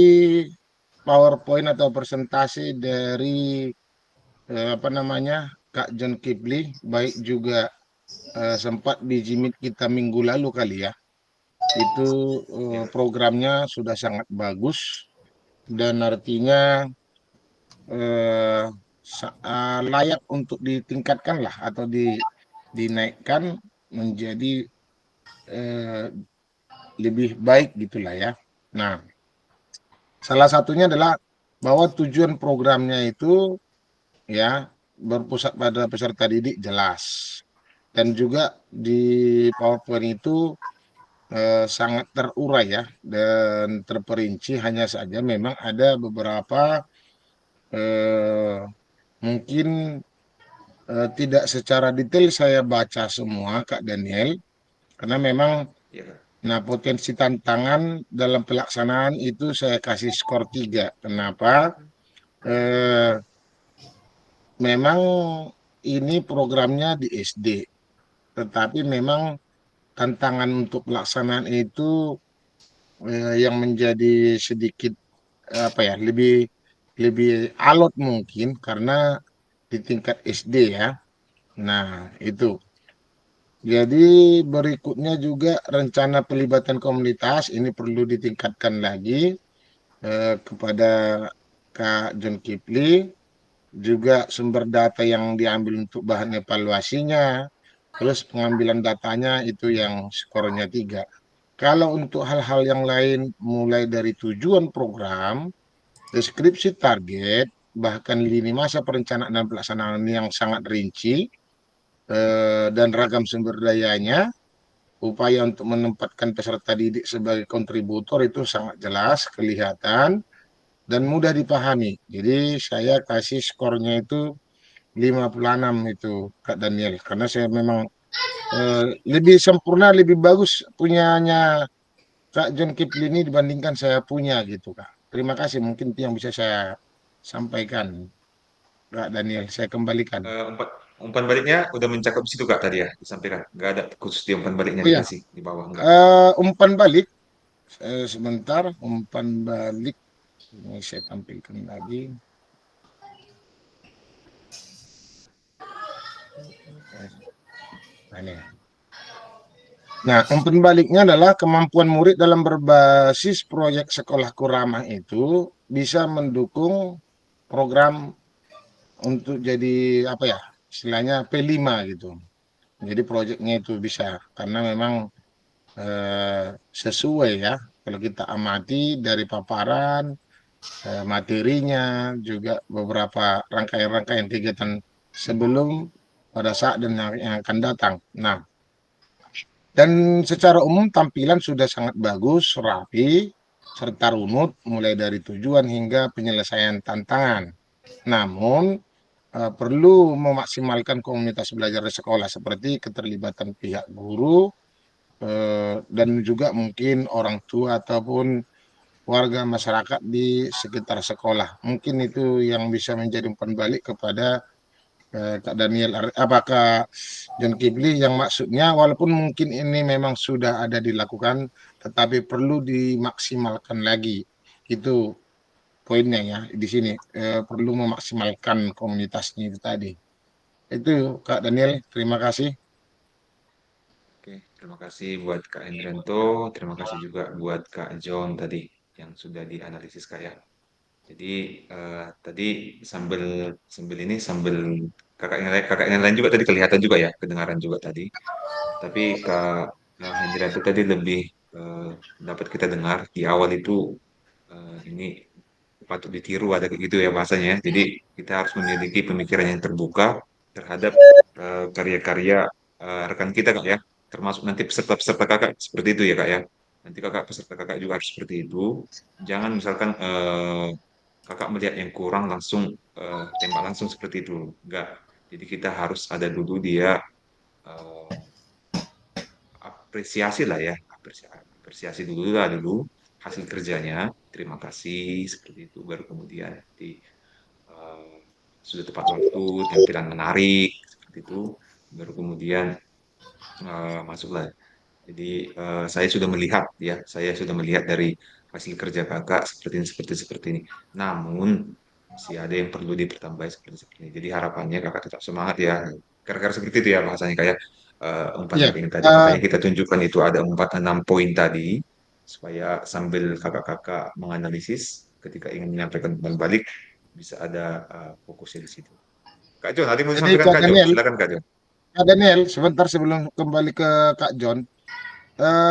PowerPoint atau presentasi dari Kak John Kipli, baik juga sempat di Jimit kita minggu lalu kali ya. Itu programnya sudah sangat bagus dan artinya layak untuk ditingkatkan lah atau dinaikkan menjadi lebih baik gitulah ya. Nah, salah satunya adalah bahwa tujuan programnya itu ya berpusat pada peserta didik jelas, dan juga di PowerPoint itu sangat terurai ya dan terperinci, hanya saja memang ada beberapa mungkin tidak secara detail saya baca semua Kak Daniel, karena memang Iya Kak. nah potensi tantangan dalam pelaksanaan itu saya kasih skor 3. Kenapa? Memang ini programnya di SD, tetapi memang tantangan untuk pelaksanaan itu yang menjadi sedikit lebih alot mungkin karena di tingkat SD ya. Nah, itu. Jadi berikutnya juga rencana pelibatan komunitas ini perlu ditingkatkan lagi kepada Kak John Kipli, juga sumber data yang diambil untuk bahan evaluasinya, terus pengambilan datanya itu yang skornya 3. Kalau untuk hal-hal yang lain mulai dari tujuan program, deskripsi target, bahkan lini masa perencanaan dan pelaksanaan yang sangat rinci, dan ragam sumber dayanya, upaya untuk menempatkan peserta didik sebagai kontributor itu sangat jelas, kelihatan, dan mudah dipahami. Jadi saya kasih skornya itu 56 itu Kak Daniel, karena saya memang lebih sempurna, lebih bagus punyanya Kak John Kipli ini dibandingkan saya punya gitu Kak. Terima kasih, mungkin itu yang bisa saya sampaikan Kak Daniel, saya kembalikan. Umpan baliknya udah mencakup situ Kak tadi ya disampaikan. Nggak ada khusus di umpan baliknya Oh ya, dikasih di bawah enggak. umpan balik, sebentar, umpan balik, ini saya tampilkan lagi. Nah, ini. Nah, umpan baliknya adalah kemampuan murid dalam berbasis proyek sekolahku ramah itu bisa mendukung program untuk jadi apa ya, istilahnya P5 gitu. Jadi proyeknya itu bisa karena memang sesuai ya kalau kita amati dari paparan materinya juga beberapa rangkaian-rangkaian kegiatan sebelum, pada saat dan yang akan datang. Nah, dan secara umum tampilan sudah sangat bagus, rapi, serta runut mulai dari tujuan hingga penyelesaian tantangan. Namun perlu memaksimalkan komunitas belajar di sekolah seperti keterlibatan pihak guru dan juga mungkin orang tua ataupun warga masyarakat di sekitar sekolah. Mungkin itu yang bisa menjadi umpan balik kepada Kak Daniel, apakah John Kipli yang maksudnya walaupun mungkin ini memang sudah ada dilakukan, tetapi perlu dimaksimalkan lagi. Itu poinnya ya di sini, perlu memaksimalkan komunitasnya itu tadi. Itu Kak Daniel, terima kasih. Oke, terima kasih buat Kak Hendranto, terima kasih juga buat Kak John tadi yang sudah dianalisis Kak ya. Jadi tadi sambil sambil ini sambil kakak yang lain juga tadi kelihatan juga ya, kedengaran juga tadi. Tapi Kak Hendranto tadi lebih dapat kita dengar di awal itu ini patut ditiru ada kayak gitu ya bahasanya. Jadi kita harus memiliki pemikiran yang terbuka terhadap karya-karya rekan kita Kak ya, termasuk nanti peserta-peserta kakak seperti itu ya Kak ya. Nanti kakak peserta kakak juga harus seperti itu. Jangan misalkan kakak melihat yang kurang langsung tembak langsung seperti itu. Enggak. Jadi kita harus ada dulu dia eh, apresiasi lah ya, apresiasi dulu lah dulu hasil kerjanya. Terima kasih seperti itu. Baru kemudian di eh, sudah tepat waktu, tampilan menarik seperti itu. Baru kemudian masuklah. Jadi saya sudah melihat ya, saya sudah melihat dari hasil kerja kakak seperti ini. Namun masih ada yang perlu dipertambahi seperti ini. Jadi harapannya kakak tetap semangat ya. Gara-gara seperti itu ya bahasanya kayak umpan Iya, balik ini tadi. Makanya kita tunjukkan itu ada 4-6 poin tadi supaya sambil kakak-kakak menganalisis ketika ingin menyampaikan umpan balik bisa ada fokusnya di situ. Kak John, tadi mau jadi disampaikan Kak Kak John. Daniel, Silakan Kak John. sebentar sebelum kembali ke Kak John,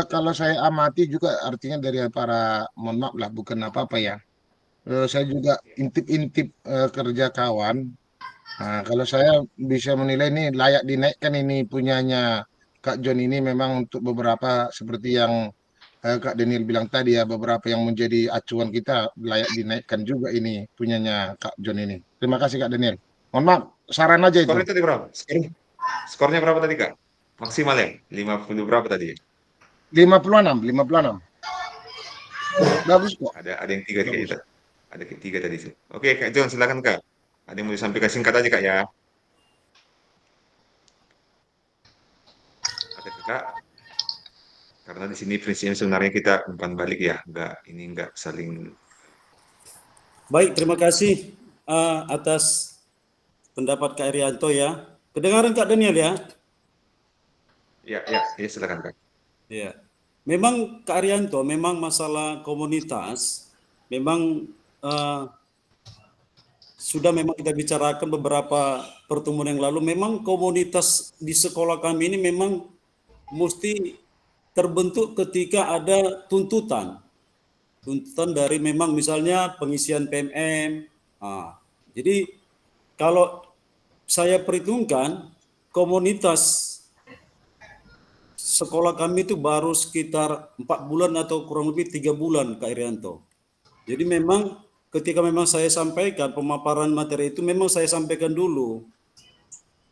kalau saya amati juga artinya dari para, mohon maaf lah, bukan apa-apa ya. Saya juga intip-intip kerja kawan. Nah, kalau saya bisa menilai ini layak dinaikkan ini punyanya Kak John ini memang untuk beberapa seperti yang Kak Daniel bilang tadi ya, beberapa yang menjadi acuan kita layak dinaikkan juga ini punyanya Kak John ini. Terima kasih Kak Daniel. Mohon maaf, saran aja itu. Skornya tadi berapa? Skornya berapa tadi Kak? Maksimal ya? 50 berapa tadi? 56, 56. Bagus kok. Ada yang tiga Bagus. kita. Ada tiga tadi sih. Oke Kak John silakan Kak. Ada yang mau disampaikan singkat aja Kak ya. Ada Kak. Karena di sini prinsipnya sebenarnya kita umpan balik ya, enggak saling. Baik, terima kasih atas pendapat Kak Irianto ya. Kedengaran Kak Daniel ya? Ya silakan Kak. Ya. Memang Kak Arianto, memang masalah komunitas, memang sudah memang kita bicarakan beberapa pertemuan yang lalu, memang komunitas di sekolah kami ini memang mesti terbentuk ketika ada tuntutan dari memang misalnya pengisian PMM. Jadi kalau saya perhitungkan komunitas sekolah kami itu baru sekitar 4 bulan atau kurang lebih 3 bulan, Kak Irianto. Jadi memang ketika memang saya sampaikan pemaparan materi itu memang saya sampaikan dulu.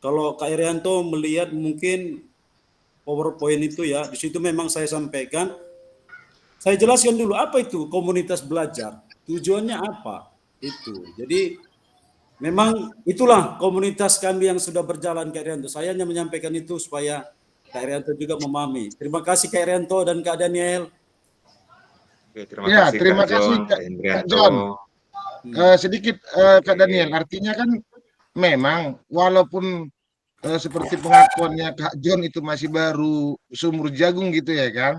Kalau Kak Irianto melihat mungkin PowerPoint itu ya, di situ memang saya sampaikan, saya jelaskan dulu apa itu komunitas belajar, tujuannya apa itu. Jadi memang itulah komunitas kami yang sudah berjalan, Kak Irianto. Saya hanya menyampaikan itu supaya Kak Irianto juga memahami. Terima kasih Kak Irianto dan Kak Daniel. Oke, terima Ya, kasih Kak terima kasih John, Kak Kak Hendrianto. John. Hmm. Sedikit Kak Oke. Daniel, artinya kan memang walaupun seperti pengakuannya Kak John itu masih baru sumur jagung gitu ya kan.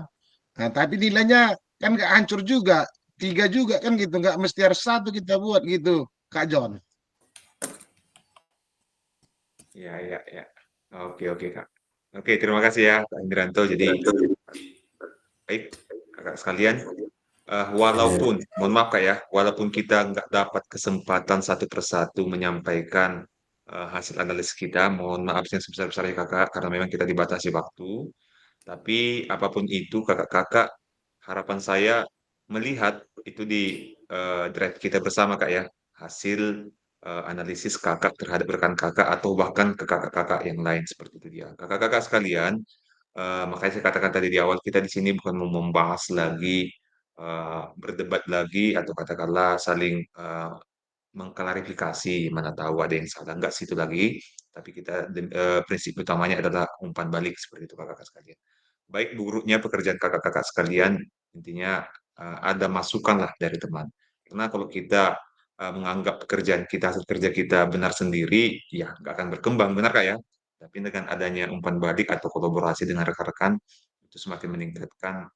Nah, tapi nilainya kan nggak hancur juga. 3 juga kan gitu, nggak mesti harus 1 kita buat gitu, Kak John. Ya, ya, ya. Oke, oke, Kak. Oke, terima kasih ya, Kak Hendrianto. Jadi, baik, kakak sekalian, walaupun, mohon maaf Kak ya, walaupun kita nggak dapat kesempatan satu persatu menyampaikan hasil analisis kita, mohon maaf yang sebesar-besarnya Kakak, karena memang kita dibatasi waktu. Tapi apapun itu, kakak-kakak, harapan saya melihat itu di drive kita bersama Kak ya, hasil analisis kakak terhadap rekan kakak atau bahkan ke kakak-kakak yang lain seperti itu dia. Kakak-kakak sekalian, makanya saya katakan tadi di awal kita di sini bukan mau membahas lagi, berdebat lagi atau katakanlah saling mengklarifikasi, mana tahu ada yang salah, enggak situ lagi. Tapi kita prinsip utamanya adalah umpan balik seperti itu kakak-kakak sekalian. Baik buruknya pekerjaan kakak-kakak sekalian, intinya ada masukan lah dari teman. Karena kalau kita menganggap pekerjaan kita, hasil kerja kita benar sendiri, ya nggak akan berkembang, benar Kak ya? Tapi dengan adanya umpan balik atau kolaborasi dengan rekan-rekan, itu semakin meningkatkan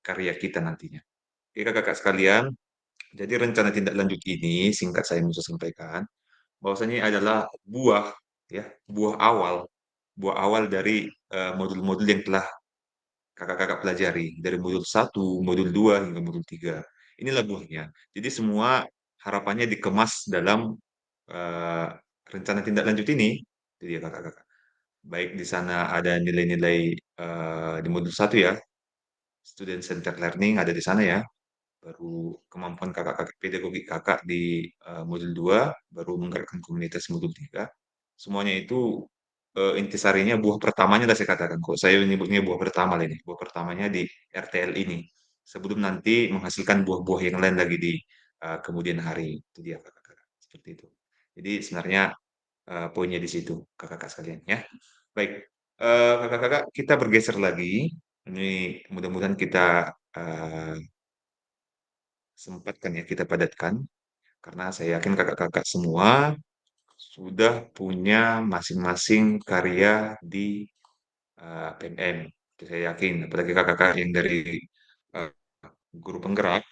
karya kita nantinya. Oke kakak-kakak sekalian, jadi rencana tindak lanjut ini singkat saya bisa sampaikan bahwasanya ini adalah ya, buah awal dari modul-modul yang telah kakak-kakak pelajari dari modul 1, modul 2 hingga modul 3. Inilah buahnya. Jadi semua harapannya dikemas dalam eh, rencana tindak lanjut ini. Jadi ya kakak-kakak. Baik di sana ada nilai-nilai di modul 1 ya, student centered learning ada di sana ya, baru kemampuan kakak-kakak pedagogi kakak di modul 2, baru menggerakkan komunitas modul 3. Semuanya itu intisarinya buah pertamanya lah saya katakan. Kok saya menyebutnya buah pertama lah ini. Buah pertamanya di RTL ini. Sebelum nanti menghasilkan buah-buah yang lain lagi di kemudian hari. Itu dia kakak-kakak. Seperti itu. Jadi sebenarnya poinnya di situ kakak-kakak sekalian ya. Baik, kakak-kakak kita bergeser lagi. Ini mudah-mudahan kita sempatkan ya kita padatkan karena saya yakin kakak-kakak semua sudah punya masing-masing karya di PMM. Itu saya yakin, apalagi kakak-kakak yang dari uh, guru penggerak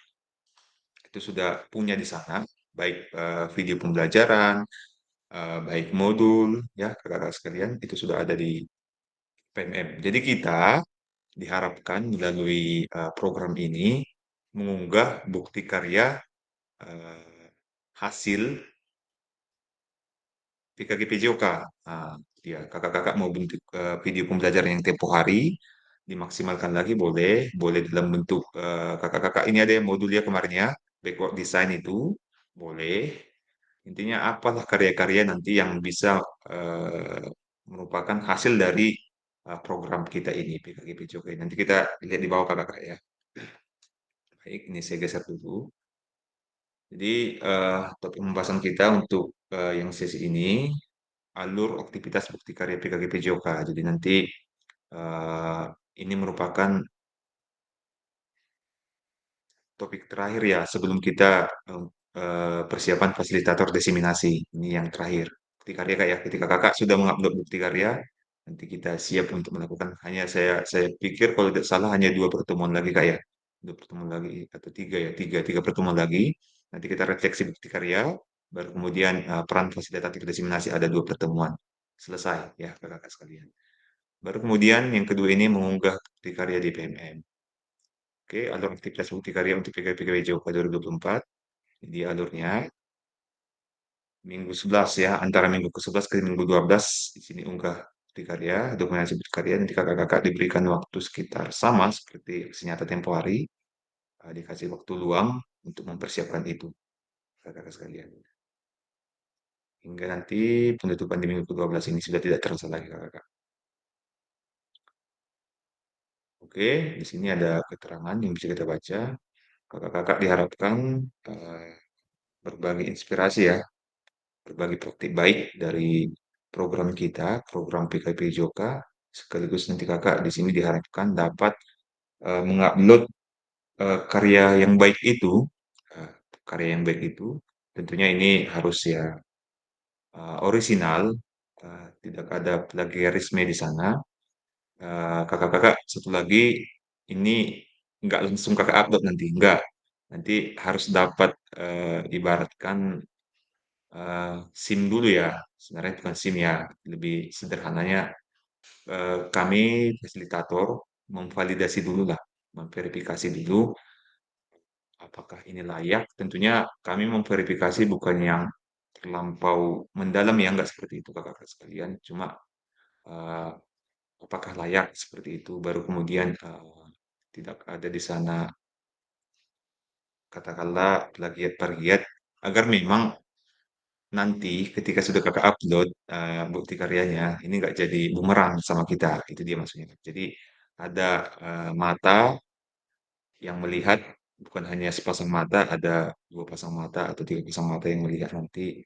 itu sudah punya di sana, baik video pembelajaran, baik modul, ya kakak-kakak sekalian itu sudah ada di PMM. Jadi kita diharapkan melalui program ini mengunggah bukti karya hasil PKG-PJOK. Nah, ya, kakak-kakak mau bentuk video pembelajaran yang tempo hari, dimaksimalkan lagi boleh, boleh dalam bentuk kakak-kakak ini ada yang modul ya kemarin ya, backward design itu boleh. Intinya apalah karya-karya nanti yang bisa merupakan hasil dari program kita ini PKG-PJOK. Nanti kita lihat di bawah kakak-kakak ya. Baik, ini saya geser dulu. Jadi topik pembahasan kita untuk yang sesi ini alur aktivitas bukti karya PKG PJOK. Jadi nanti eh, ini merupakan topik terakhir ya sebelum kita persiapan fasilitator diseminasi. Ini yang terakhir. Bukti karya Kak ya. Ketika Kakak sudah mengupload bukti karya, nanti kita siap untuk melakukan. Hanya saya pikir kalau tidak salah hanya 2 pertemuan lagi Kak ya. 2 pertemuan lagi atau 3 ya, tiga pertemuan lagi. Nanti kita refleksi bukti karya, baru kemudian peran fasilitator diseminasi ada 2 pertemuan. Selesai ya kakak-kakak sekalian. Baru kemudian yang kedua ini mengunggah bukti karya di PMM. Oke, alur aktivitas bukti karya untuk PKPKW Jawa 2024. Jadi alurnya minggu 11 ya, antara minggu ke-11 ke minggu 12 di sini unggah bukti karya, dokumentasi bukti karya, nanti kakak-kakak diberikan waktu sekitar sama seperti aksi nyata tempo hari, dikasih waktu luang untuk mempersiapkan itu, kakak-kakak sekalian. Hingga nanti penutupan di minggu ke-12 ini sudah tidak terasa lagi, kakak-kakak. Oke, di sini ada keterangan yang bisa kita baca. Kakak-kakak diharapkan berbagi inspirasi ya, berbagi praktik baik dari program kita, program PKP Joka, sekaligus nanti kakak di sini diharapkan dapat mengupload karya yang baik itu, eh, karya yang baik itu, tentunya ini harus ya orisinal, tidak ada plagiarisme di sana. Kakak-kakak satu lagi ini nggak langsung kakak upload nanti, nggak. Nanti harus dapat ibaratkan SIM dulu ya. Sebenarnya bukan SIM ya, lebih sederhananya kami fasilitator memvalidasi dulu lah, memverifikasi dulu apakah ini layak. Tentunya kami memverifikasi bukan yang terlampau mendalam ya, nggak seperti itu kakak-kakak sekalian. Cuma eh, apakah layak seperti itu, baru kemudian tidak ada di sana katakanlah plagiat-plagiat agar memang nanti ketika sudah kakak upload bukti karyanya ini nggak jadi bumerang sama kita, itu dia maksudnya. Jadi ada mata yang melihat, bukan hanya sepasang mata, ada dua pasang mata atau tiga pasang mata yang melihat nanti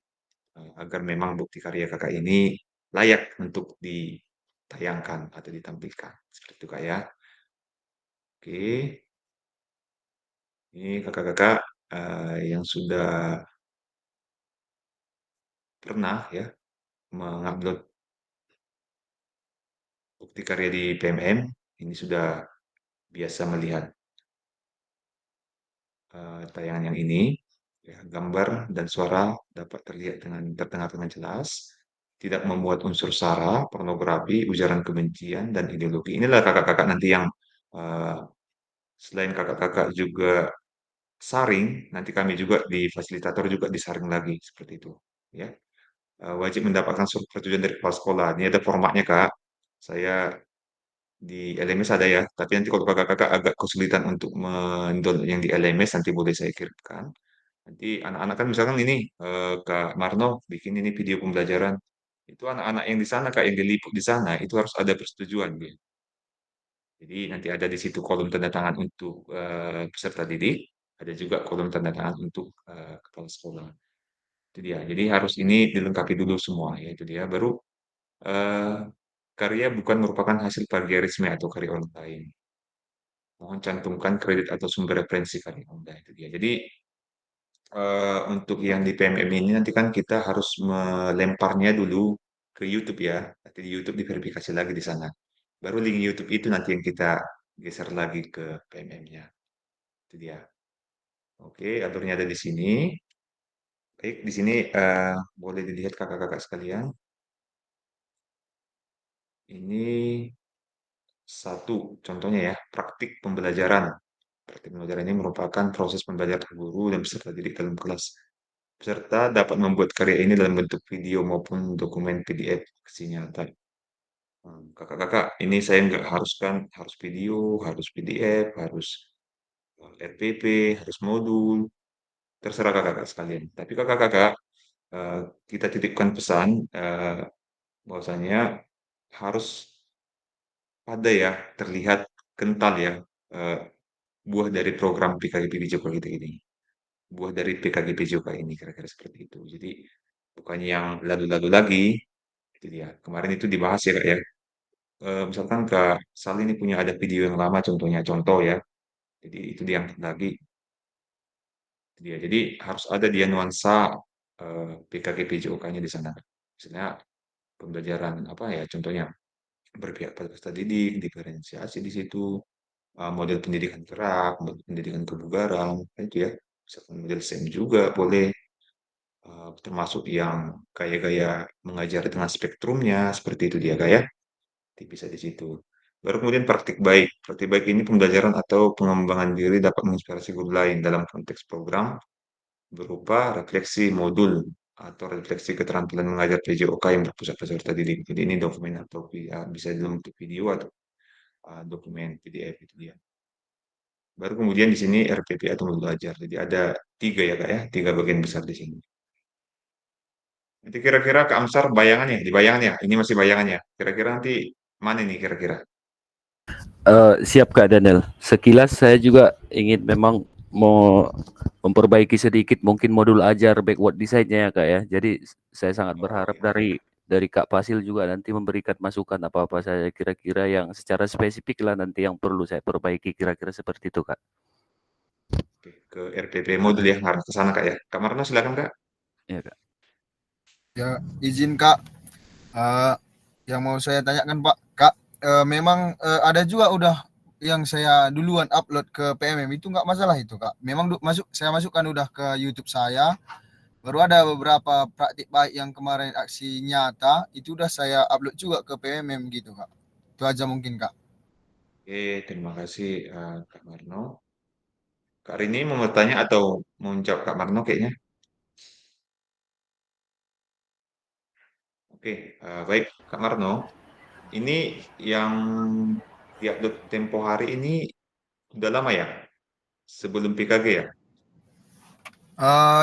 agar memang bukti karya kakak ini layak untuk ditayangkan atau ditampilkan seperti itu kak ya. Oke, ini kakak-kakak yang sudah pernah ya mengupload bukti karya di PMM, ini sudah biasa melihat tayangan yang ini, ya, gambar dan suara dapat terlihat dengan terdengar dengan jelas, tidak memuat unsur sara, pornografi, ujaran kebencian, dan ideologi. Inilah kakak-kakak nanti yang eh, selain kakak-kakak juga saring, nanti kami juga di fasilitator juga disaring lagi seperti itu. Ya, wajib mendapatkan surat persetujuan dari kepala sekolah. Ini ada formatnya kak. Saya di LMS ada ya, tapi nanti kalau kakak-kakak agak kesulitan untuk mendownload yang di LMS, nanti boleh saya kirimkan. Nanti anak-anak kan misalkan ini Kak Marno bikin ini video pembelajaran, itu anak-anak yang di sana Kak yang diliput di sana itu harus ada persetujuan gitu. Jadi nanti ada di situ kolom tanda tangan untuk peserta didik, ada juga kolom tanda tangan untuk kepala sekolah. Itu dia. Jadi harus ini dilengkapi dulu semua ya itu dia. Baru eh, karya bukan merupakan hasil plagiarisme atau karya orang lain. Mohon cantumkan kredit atau sumber referensi karya Anda itu dia. Jadi untuk yang di PMM ini nanti kan kita harus melemparnya dulu ke YouTube ya. Nanti di YouTube diverifikasi lagi di sana. Baru link YouTube itu nanti yang kita geser lagi ke PMM-nya. Itu dia. Oke, alurnya ada di sini. Baik, di sini boleh dilihat kakak-kakak sekalian. Ini satu contohnya ya, praktik pembelajaran. Praktik pembelajaran ini merupakan proses pembelajaran guru dan peserta didik dalam kelas. Peserta dapat membuat karya ini dalam bentuk video maupun dokumen PDF aksi nyata. Kakak-kakak, ini saya nggak haruskan harus video, harus PDF, harus RPP, harus modul, terserah kakak-kakak sekalian. Tapi kakak-kakak, eh, kita titipkan pesan bahwasanya harus ada ya, terlihat kental ya, eh, buah dari program PKGP Joka kita ini. Buah dari PKGP Joka ini, kira-kira seperti itu. Jadi, bukan yang lalu-lalu lagi, itu dia. Kemarin itu dibahas ya kak ya. Misalkan Kak Sal ini punya ada video yang lama contohnya, contoh ya. Jadi itu diangkat lagi dia. Jadi harus ada dia nuansa PKG PJOK-nya di sana. Misalnya pembelajaran apa ya contohnya berpihak pada peserta didik, diferensiasi di situ, model pendidikan gerak, model pendidikan kebugaran, kan itu ya. Misalkan model SEM juga boleh, termasuk yang gaya-gaya mengajar dengan spektrumnya, seperti itu dia kayak bisa di situ. Baru kemudian praktik baik. Praktik baik ini pembelajaran atau pengembangan diri dapat menginspirasi guru lain dalam konteks program berupa refleksi modul atau refleksi keterampilan mengajar PJOK yang berpusat pada peserta didik. Jadi ini dokumen atau bisa dalam bentuk video atau dokumen PDF itu dia. Baru kemudian di sini RPP atau modul belajar. Jadi ada 3 ya Kak ya, 3 bagian besar di sini. Nanti kira-kira Kak Amsar bayangannya, di bayangannya, ini masih bayangannya. Kira-kira nanti mana nih kira-kira? Siap Kak Daniel. Sekilas saya juga ingin memang mau memperbaiki sedikit mungkin modul ajar backward design-nya ya Kak ya. Jadi saya sangat berharap dari Kak Fasil juga nanti memberikan masukan apa-apa saja kira-kira yang secara spesifik lah nanti yang perlu saya perbaiki kira-kira seperti itu Kak. Oke, ke RPP modul ya, harus ke sana Kak ya. Kak Marno silakan Kak. Ya Kak. Ya, izin Kak. Yang mau saya tanyakan Pak, Kak, memang ada juga udah yang saya duluan upload ke PMM itu nggak masalah itu Kak. Memang saya masukkan udah ke YouTube saya. Baru ada beberapa praktik baik yang kemarin aksi nyata itu udah saya upload juga ke PMM gitu Kak. Itu aja mungkin Kak. Oke, terima kasih Kak Marno. Kak Rini mau bertanya atau mau menjawab Kak Marno kayaknya? Oke, baik Kak Marno. Ini yang diupload tempo hari ini udah lama ya? Sebelum PKG ya?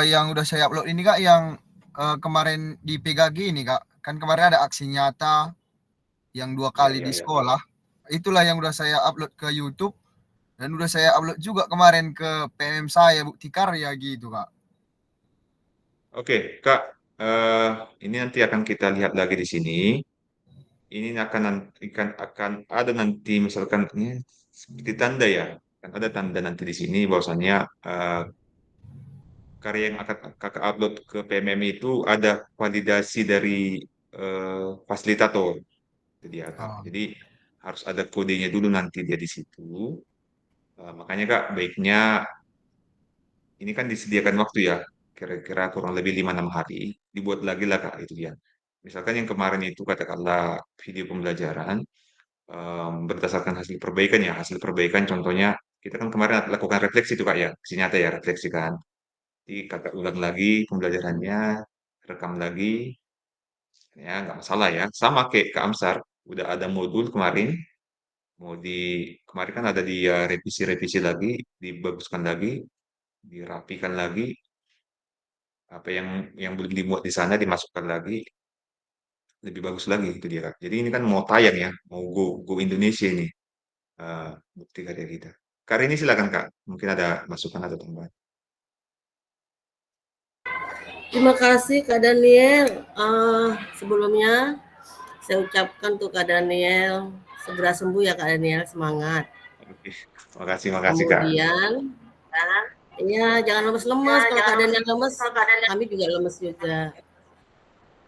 Yang udah saya upload ini Kak, yang kemarin di PKG ini Kak. Kan kemarin ada aksi nyata yang 2 kali Iya, di iya. sekolah. Itulah yang udah saya upload ke YouTube dan udah saya upload juga kemarin ke PMM saya bukti karya gitu Kak. Oke, Kak, ini nanti akan kita lihat lagi di sini. Ini akan ada nanti misalkan ini seperti tanda ya, kan ada tanda nanti di sini bahwasannya karya yang akan kakak upload ke PMM itu ada validasi dari fasilitator, itu dia Kak. Jadi harus ada kodenya dulu nanti dia di situ. Makanya Kak, baiknya ini kan disediakan waktu ya, kira-kira kurang lebih 5-6 hari, dibuat lagi lah Kak, itu dia. Misalkan yang kemarin itu katakanlah video pembelajaran, berdasarkan hasil perbaikan ya, hasil perbaikan contohnya, kita kan kemarin lakukan refleksi itu Kak ya, si nyata ya, refleksi kan. Jadi kakak ulang lagi pembelajarannya, rekam lagi, ya nggak masalah ya. Sama kayak Kak Amsar, udah ada modul kemarin, kemarin kan ada di revisi-revisi lagi, dibaguskan lagi, dirapikan lagi, apa yang belum dimuat di sana dimasukkan lagi, lebih bagus lagi itu dia Kak. Jadi ini kan mau tayang ya, mau go Indonesia ini, bukti karya kita. Kak ini silakan Kak, mungkin ada masukan atau tambahan. Terima kasih Kak Daniel. Sebelumnya saya ucapkan tuh Kak Daniel segera sembuh ya Kak Daniel, semangat. Oke, makasih Kak. Kemudian, ya jangan lemes-lemes. Kalau Kak Daniel lemes, kami juga lemes juga.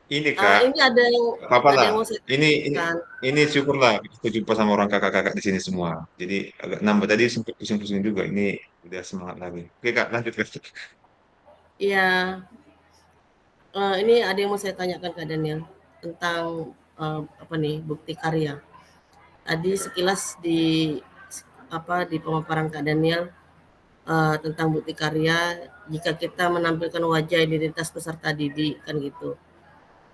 Ini Kak, Ini ada yang mau saya tanyakan. ini syukurlah aku jumpa sama orang kakak-kakak di sini semua. Jadi agak nambah tadi sempat pusing-pusing juga. Ini udah semangat lagi. Oke Kak, lanjut Kak. Iya. Ini ada yang mau saya tanyakan Kak Daniel tentang bukti karya. Tadi sekilas di pemaparan Kak Daniel tentang bukti karya, jika kita menampilkan wajah identitas peserta didik kan gitu,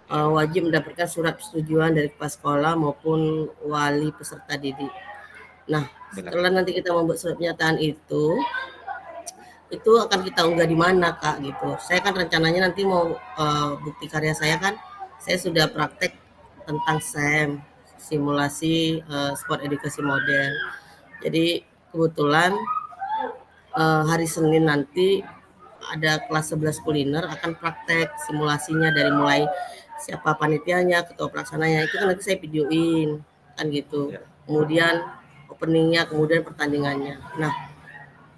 wajib mendapatkan surat persetujuan dari kepala sekolah maupun wali peserta didik. Nah, setelah nanti kita membuat surat pernyataan itu akan kita unggah di mana Kak gitu. Saya kan rencananya nanti mau bukti karya saya kan, saya sudah praktek tentang SEM, simulasi sport edukasi modern. Jadi kebetulan hari Senin nanti ada kelas 11 kuliner akan praktek simulasinya dari mulai siapa panitianya, ketua pelaksananya, itu kan nanti saya videoin kan gitu. Kemudian openingnya, kemudian pertandingannya. Nah,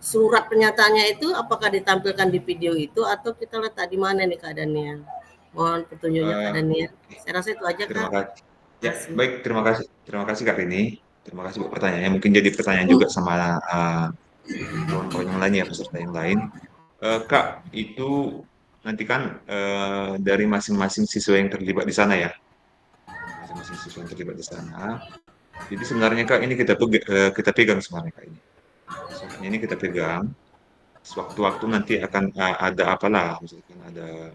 surat pernyataannya itu apakah ditampilkan di video itu atau kita letak di mana nih Kak Daniel? Mohon petunjuknya Kak Daniel. Saya rasa itu aja Terima Kak. kasih. Ya, baik, terima kasih Kak Rini. Terima kasih buat pertanyaannya. Mungkin jadi pertanyaan juga sama kawan-kawan yang lain ya, peserta yang lain. Kak, itu nanti kan dari masing-masing siswa yang terlibat di sana ya. Masing-masing siswa yang terlibat di sana. Jadi sebenarnya Kak, ini kita pegang sebenarnya Kak ini. Suratnya ini kita pegang. sewaktu-waktu nanti akan ada apalah, misalkan ada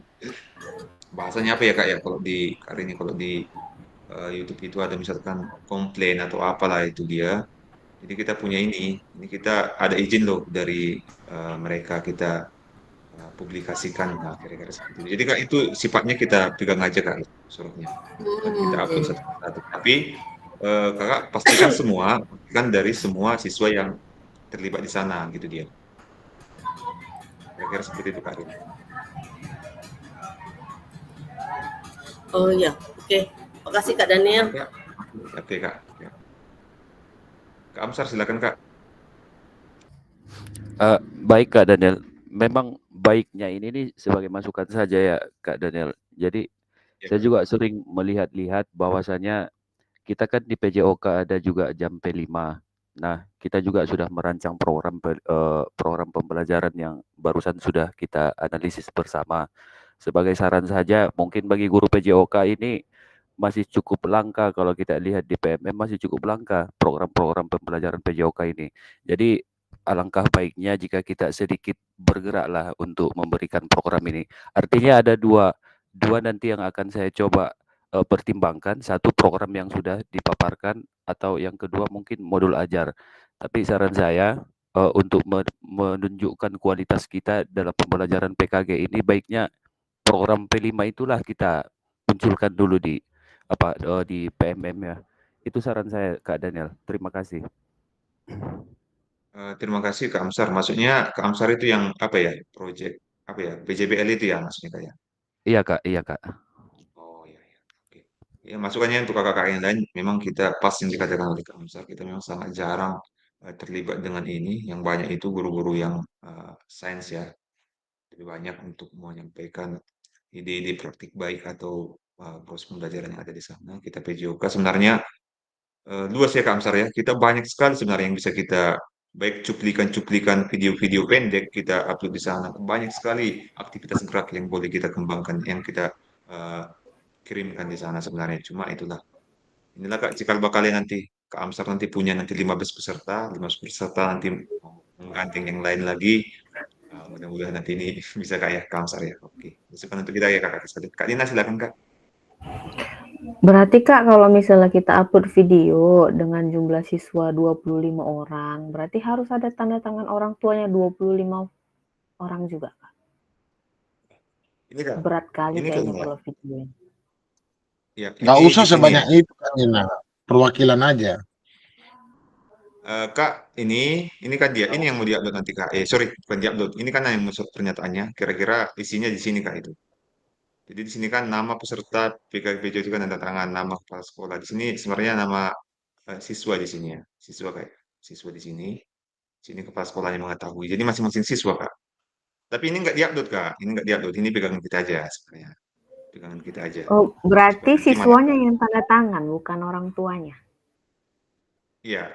bahasanya apa ya Kak ya kalau di hari ini kalau di YouTube itu ada misalkan komplain atau apalah itu dia. Jadi kita punya ini kita ada izin loh dari mereka kita publikasikan, nah kira-kira seperti itu. Jadi Kak itu sifatnya kita pegang aja Kak suratnya, bukan kita upload Iya. satu persatu. Tapi Kakak pastikan semua, pastikan dari semua siswa yang terlibat di sana gitu dia. Kira-kira seperti itu Kak Rin. Oh iya, oke. Makasih Kak Daniel. Kak, oke Kak. Ya. Kak Amsar silakan Kak. Baik Kak Daniel, memang baiknya ini nih sebagai masukan saja ya Kak Daniel. Jadi Ya, saya Kak. juga sering melihat-lihat bahwasanya kita kan di PJOK ada juga jam P5. Nah, kita juga sudah merancang program pembelajaran yang barusan sudah kita analisis bersama. Sebagai saran saja, mungkin bagi guru PJOK ini masih cukup langka kalau kita lihat di PMM masih cukup langka program-program pembelajaran PJOK ini. Jadi alangkah baiknya jika kita sedikit bergeraklah untuk memberikan program ini. Artinya ada dua nanti yang akan saya coba pertimbangkan. Satu program yang sudah dipaparkan atau yang kedua mungkin modul ajar. Tapi saran saya untuk menunjukkan kualitas kita dalam pembelajaran PKG ini baiknya program P5 itulah kita munculkan dulu di PMM ya. Itu saran saya Kak Daniel. Terima kasih. Terima kasih Kak Amsar. Maksudnya Kak Amsar itu yang apa ya? Project apa ya? PJBL itu ya maksudnya Kak ya? Iya Kak, iya Kak. Oh iya, iya. Oke. Ya, masukannya untuk kakak-kakak yang lain, memang kita pas yang dikatakan oleh Kak Amsar, kita memang sangat jarang terlibat dengan ini. Yang banyak itu guru-guru yang sains ya, lebih banyak untuk menyampaikan ide-ide praktik baik atau proses pembelajaran yang ada di sana. Kita PJOK sebenarnya luas ya Kak Amsar ya. Kita banyak sekali sebenarnya yang bisa kita baik cuplikan-cuplikan video-video pendek kita upload di sana. Banyak sekali aktivitas gerak yang boleh kita kembangkan, yang kita eh, kirimkan di sana sebenarnya. Cuma itulah. Inilah Kak cikal bakalnya nanti. Kak Amsar nanti punya nanti 15 peserta, 15 peserta nanti mau menggandeng yang lain lagi. Mudah-mudahan nanti ini bisa Kak ya, Kak Amsar ya. Oke. Masukan untuk kita ya Kak. Kak Dina silakan Kak. Berarti Kak, kalau misalnya kita upload video dengan jumlah siswa 25 orang, berarti harus ada tanda tangan orang tuanya 25 orang juga, Kak? Ini Kak. Berat kali Ini kayaknya Kak. kalau video. Ya, Nggak ini usah di sini sebanyak ya. itu kan Nina. Perwakilan aja. Kak, ini kan dia, ini yang mau diupload nanti Kak. Sorry, bukan diupload. Ini kan yang masuk pernyataannya. Kira-kira isinya di sini Kak itu. Jadi di sini kan nama peserta PKBJ itu kan tanda tangan nama kepala sekolah. Di sini sebenarnya nama siswa di sini ya. Siswa kayak siswa di sini. Sini kepala sekolahnya mengetahui. Jadi masing-masing siswa Kak. Tapi ini nggak diupload Kak. Ini nggak diupload. Ini pegangan kita aja sebenarnya. Pegangan kita aja. Oh, berarti Supaya nanti mana? siswanya yang tanda tangan, bukan orang tuanya. Iya,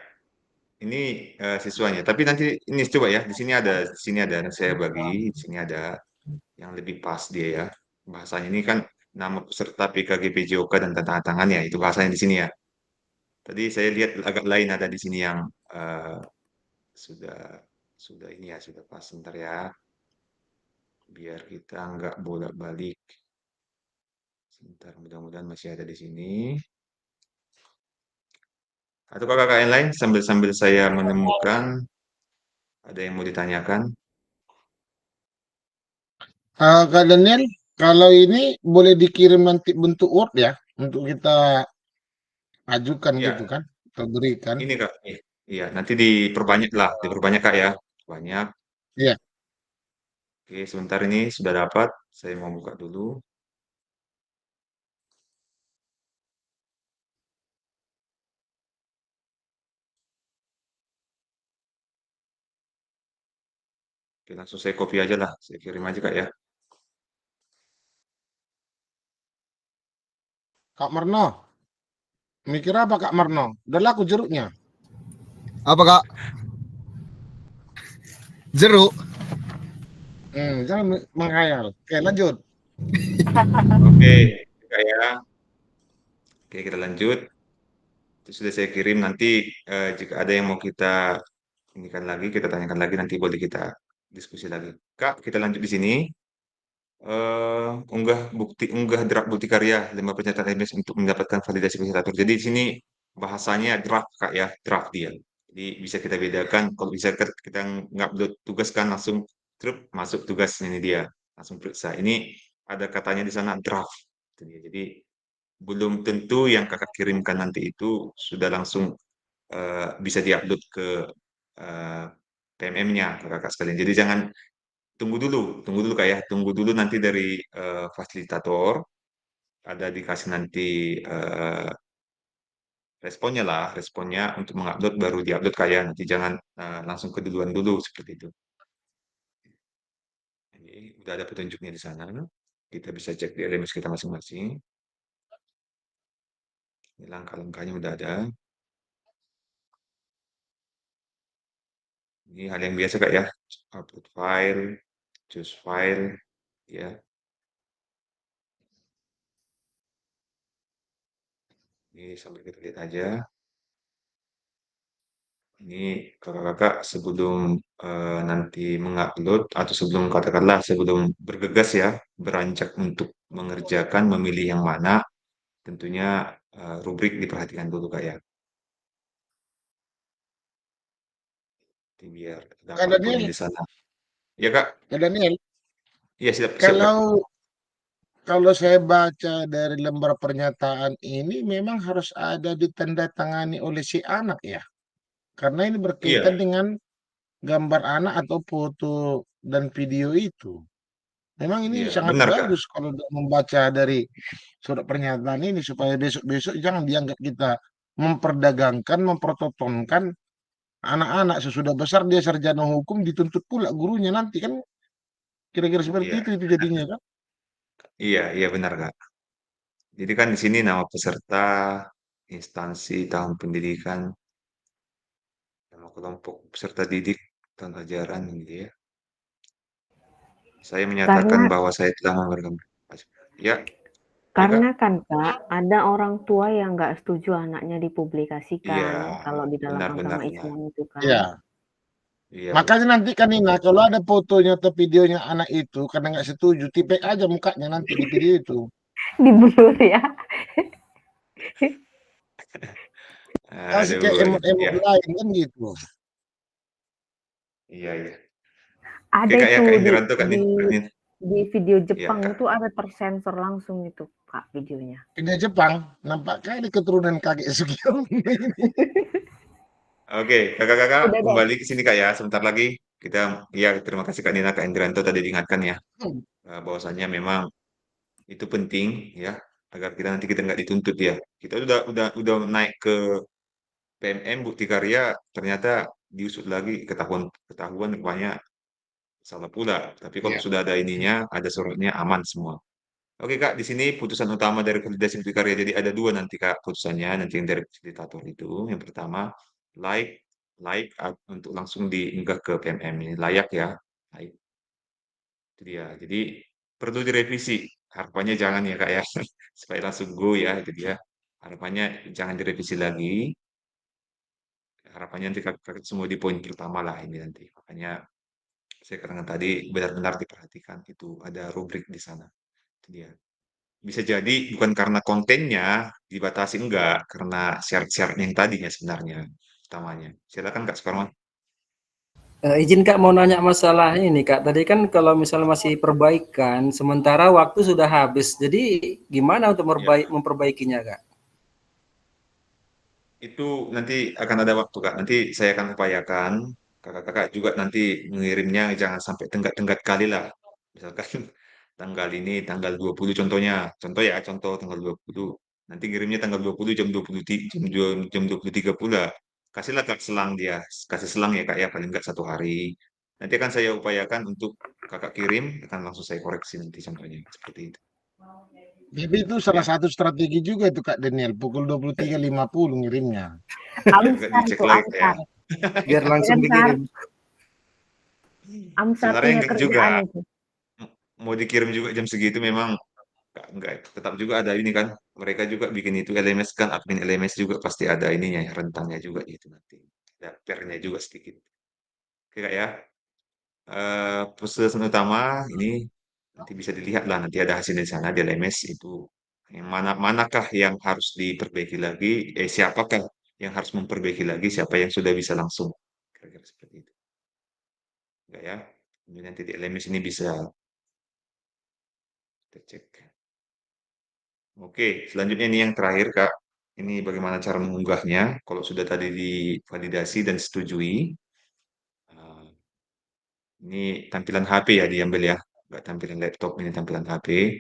ini siswanya. Tapi nanti ini coba ya. Di sini ada. Saya bagi. Di sini ada yang lebih pas dia ya. Bahasanya ini kan nama peserta PKGPJOK dan tanda tangannya. Itu bahasanya di sini ya. Tadi saya lihat agak lain ada di sini yang sudah sudah ini ya sudah pas sebentar ya. Biar kita nggak bolak-balik. Sebentar, mudah-mudahan masih ada di sini. Atau kakak yang lain sambil-sambil saya menemukan ada yang mau ditanyakan. Kak Daniel, kalau ini boleh dikirim nanti bentuk Word ya untuk kita ajukan gitu Ya, kan atau berikan. ini kak. Iya, nanti diperbanyak kak ya. Banyak. Iya. Oke, sebentar ini sudah dapat. Saya mau buka dulu. Oke, langsung saya copy aja lah. Saya kirim aja kak ya. Kak Marno, mikir apa Kak Marno? Udah laku jeruknya. Apa Kak? Jeruk. Jangan menghayal. Oke, lanjut. Oke, kak ya. Oke, kita lanjut. Itu sudah saya kirim. Nanti jika ada yang mau kita inikan lagi, kita tanyakan lagi. Nanti boleh kita diskusi lagi. Kak, kita lanjut di sini. Unggah draft bukti karya 5 pernyataan LMS untuk mendapatkan validasi fasilitator. Jadi di sini bahasanya draft Kak ya, draft dia. Jadi bisa kita bedakan, kalau bisa kita ngupload tugas kan langsung truk masuk tugas ini dia, langsung periksa. Ini ada katanya di sana draft. Itu dia. Jadi belum tentu yang kakak kirimkan nanti itu sudah langsung bisa diupload ke PMM-nya kakak sekalian. Jadi jangan tunggu dulu Kak ya, tunggu dulu nanti dari fasilitator ada dikasih nanti responnya untuk mengupload baru diupload Kak ya, nanti jangan langsung keduluan dulu seperti itu. Ini udah ada petunjuknya di sana, kita bisa cek di LMS kita masing-masing. Ini langkah-langkahnya udah ada. Ini hal yang biasa Kak ya, upload file, choose file, ya. Ini sambil kita lihat aja. Ini kakak-kakak sebelum nanti mengupload atau sebelum katakanlah sebelum bergegas ya, beranjak untuk mengerjakan, memilih yang mana, tentunya rubrik diperhatikan dulu Kak ya. Jadi biar Kak dapat poin Daniel, di sana. Ya Kak, Kak Daniel, iya siap Kak. kalau saya baca dari lembar pernyataan ini memang harus ada ditandatangani oleh si anak ya. Karena ini berkaitan Iya, dengan gambar anak atau foto dan video itu. Memang ini iya sangat benar Kak. bagus kalau membaca dari surat pernyataan ini supaya besok-besok jangan dianggap kita memperdagangkan, mempertontonkan anak-anak sesudah besar dia sarjana hukum dituntut pula gurunya nanti kan kira-kira seperti Iya, itu jadinya kan. iya benar Kak. Jadi kan di sini nama peserta, instansi, tahun pendidikan, nama kelompok peserta didik, tahun ajaran gitu ya. Saya menyatakan Karena bahwa saya telah memberikan ya, ya Kak. karena kan Kak, ada orang tua yang nggak setuju anaknya Iya, dipublikasikan kalau di dalam benar. agama Islam itu kan. Ya, Iya makanya benar. nanti kan Nina kalau ada fotonya atau videonya anak itu karena nggak setuju, tipek aja mukanya nanti di video itu. Diblur ya. Kasih kayak Aduh, emot-emot ya, lain kan gitu. iya. Oke Ada Kak ya, itu Kak di Indiranto, Kak di Nin. di video Ya Jepang Kak. itu ada tersensor langsung itu Kak videonya. Pindah Jepang, nampak kali keturunan kakek Sugiono ini. Oke, kakak-kakak Udah deh. kembali ke sini Kak ya. Sebentar lagi kita, ya terima kasih Kak Nina, Kak Indiranto tadi diingatkan ya, bahwasannya memang itu penting ya, agar kita nggak dituntut ya. Kita udah naik ke PMM bukti karya, ternyata diusut lagi ketahuan rupanya salah pula. Tapi kalau Iya. sudah ada ininya, ada suratnya aman semua. Oke Kak, di sini putusan utama dari validasi bukti karya. Jadi ada dua nanti Kak putusannya, nanti yang dari fasilitator itu. Yang pertama, like, untuk langsung diunggah ke PMM ini layak ya, like. Itu dia. Jadi perlu direvisi. Harapannya jangan ya Kak ya, supaya langsung go ya. Itu dia. Harapannya jangan direvisi lagi. Harapannya nanti kakak semua di poin pertama lah ini nanti. Makanya saya katakan tadi benar-benar diperhatikan itu ada rubrik di sana. Itu dia. Bisa jadi bukan karena kontennya dibatasi, enggak, karena syarat-syarat yang tadinya sebenarnya utamanya. Silakan Kak Sukarman. Izin Kak mau nanya masalah ini Kak. Tadi kan kalau misalnya masih perbaikan, sementara waktu sudah habis. Jadi gimana untuk Ya, memperbaikinya Kak? itu nanti akan ada waktu Kak. Nanti saya akan upayakan kakak-kakak juga nanti mengirimnya jangan sampai tenggat-tenggat kali lah. Misalkan tanggal ini tanggal 20 contohnya. Contoh ya, contoh tanggal 20. Nanti kirimnya tanggal 20 jam 20 jam 23 pula. Kasihlah Kak selang dia. Kasih selang ya Kak ya paling enggak 1 hari. Nanti akan saya upayakan untuk kakak kirim akan langsung saya koreksi nanti contohnya seperti itu. Jadi itu salah Ya, satu strategi juga itu Kak Daniel, pukul 23.50 ngirimnya. biar nggak Amsar dicek tuh lagi Kak ya. Amsar. Biar Ya langsung kan Sar? dikirim. Amsar Sebenarnya punya enggak juga. kerjaan itu. Mau dikirim juga jam segitu memang enggak, tetap juga ada ini kan. Mereka juga bikin itu LMS kan, admin LMS juga pasti ada ininya ya, rentannya juga itu nanti. Ada pernya juga sedikit. Oke Kak ya. proses utama ini nanti bisa dilihat lah, nanti ada hasilnya di sana di LMS itu. Yang manakah yang harus diperbaiki lagi, siapakah yang harus memperbaiki lagi, siapa yang sudah bisa langsung. Kira-kira seperti itu. Enggak ya? Jadi nanti di LMS ini bisa kita cek. Oke, selanjutnya ini yang terakhir, Kak. Ini bagaimana cara mengunggahnya. Kalau sudah tadi divalidasi dan setujui, eh, ini tampilan HP ya diambil ya, nggak tampilan laptop, ini tampilan HP.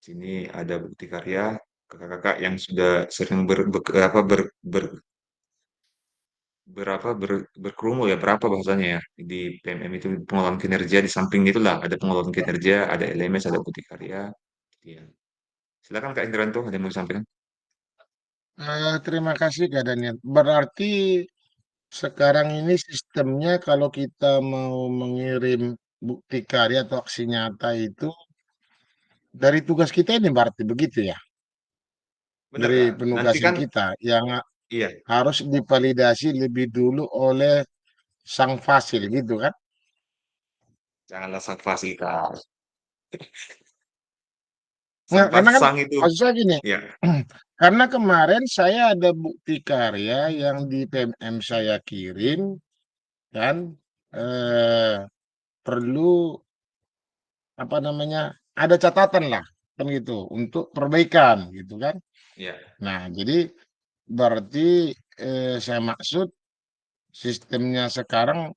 Sini ada bukti karya kakak-kakak yang sudah sering berkerumun ya, berapa bahasanya ya di PMM itu, pengelolaan kinerja, di samping itulah ada pengelolaan kinerja, ada LMS, ada bukti karya. Ya. Silakan Kak Indranto, ada yang mau disampaikan? Terima kasih Kak Daniel. Berarti sekarang ini sistemnya kalau kita mau mengirim bukti karya atau aksi nyata itu dari tugas kita ini berarti begitu ya? Benar Dari Kak. Nanti penugasan kan, kita yang iya, harus divalidasi lebih dulu oleh sang fasil gitu kan? janganlah sang fasil Kak. Sang Nggak, karena kan sang itu, maksud saya gini, ya, karena kemarin saya ada bukti karya yang di PMM saya kirim kan, eh, perlu apa namanya, ada catatan lah kan gitu untuk perbaikan gitu kan. ya, Nah, jadi berarti saya maksud sistemnya sekarang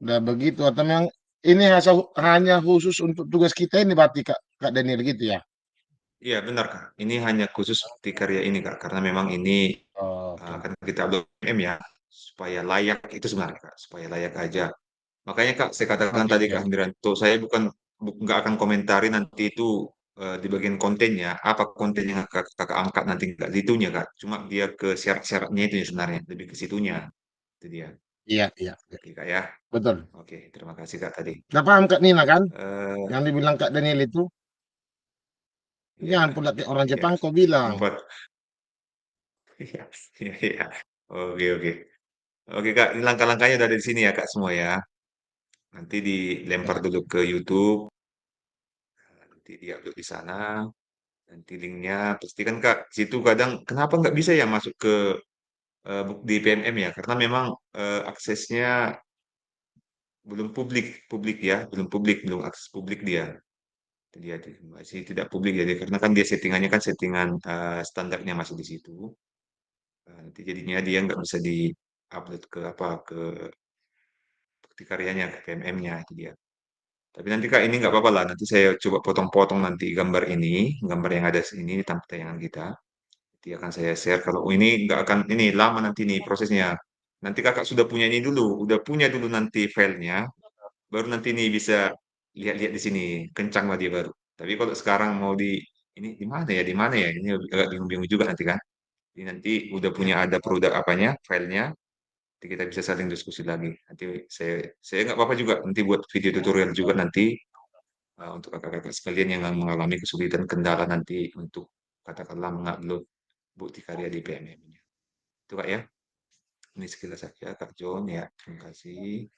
udah begitu atau memang ini hanya khusus untuk tugas kita ini berarti Kak, Kak Daniel gitu ya? iya benar Kak. Ini hanya khusus bukti karya ini Kak, karena memang ini Oke. akan kita upload PM ya, supaya layak itu sebenarnya Kak, supaya layak aja. Makanya Kak, saya katakan Oke, tadi oke. Kak Handranto, saya nggak akan komentari nanti itu di bagian kontennya, apa konten yang kakak angkat nanti nggak di itunya Kak. Cuma dia ke syarat-syaratnya itu ya sebenarnya, lebih ke situnya. Itu dia. Iya, iya, iya. Oke Kak ya. Betul. Oke, terima kasih Kak tadi. Nah, paham Kak Nina kan? Eh Yang dibilang Kak Daniel itu, iya jangan Kak, pula kayak orang iya. Jepang kau bilang. Sempat. Iya, iya, iya. Oke, oke. Oke Kak, ini langkah-langkahnya udah ada di sini ya Kak semua ya. Nanti dilempar Ya, dulu ke YouTube, nanti diupload di sana. Nanti linknya pastikan Kak, situ kadang kenapa nggak bisa ya masuk ke di PMM ya? Karena memang aksesnya belum publik ya, belum akses publik dia. Dia masih tidak publik jadi karena kan dia settingannya kan settingan standarnya masih di situ. Nanti jadinya dia nggak bisa di-upload ke apa ke bukti karyanya ke PMM-nya itu dia. Tapi nanti Kak ini nggak apa-apa lah. Nanti saya coba potong-potong nanti gambar ini, gambar yang ada ini di tayangan kita. Nanti akan saya share kalau ini nggak akan ini lama nanti nih prosesnya. Nanti kakak sudah punya ini dulu, udah punya dulu nanti filenya, baru nanti nih bisa lihat-lihat di sini, kencang lah dia baru. Tapi kalau sekarang mau ini di mana ya, ini agak bingung-bingung juga nanti kan. Ini nanti udah punya ya. ada produk apanya, filenya, nanti kita bisa saling diskusi lagi. Nanti saya nggak apa-apa juga nanti buat video tutorial juga nanti untuk kakak-kakak sekalian yang mengalami kesulitan kendala nanti untuk katakanlah mengupload bukti karya di PMM-nya. Itu Kak ya. Ini sekilas saja Kak John ya. Terima kasih.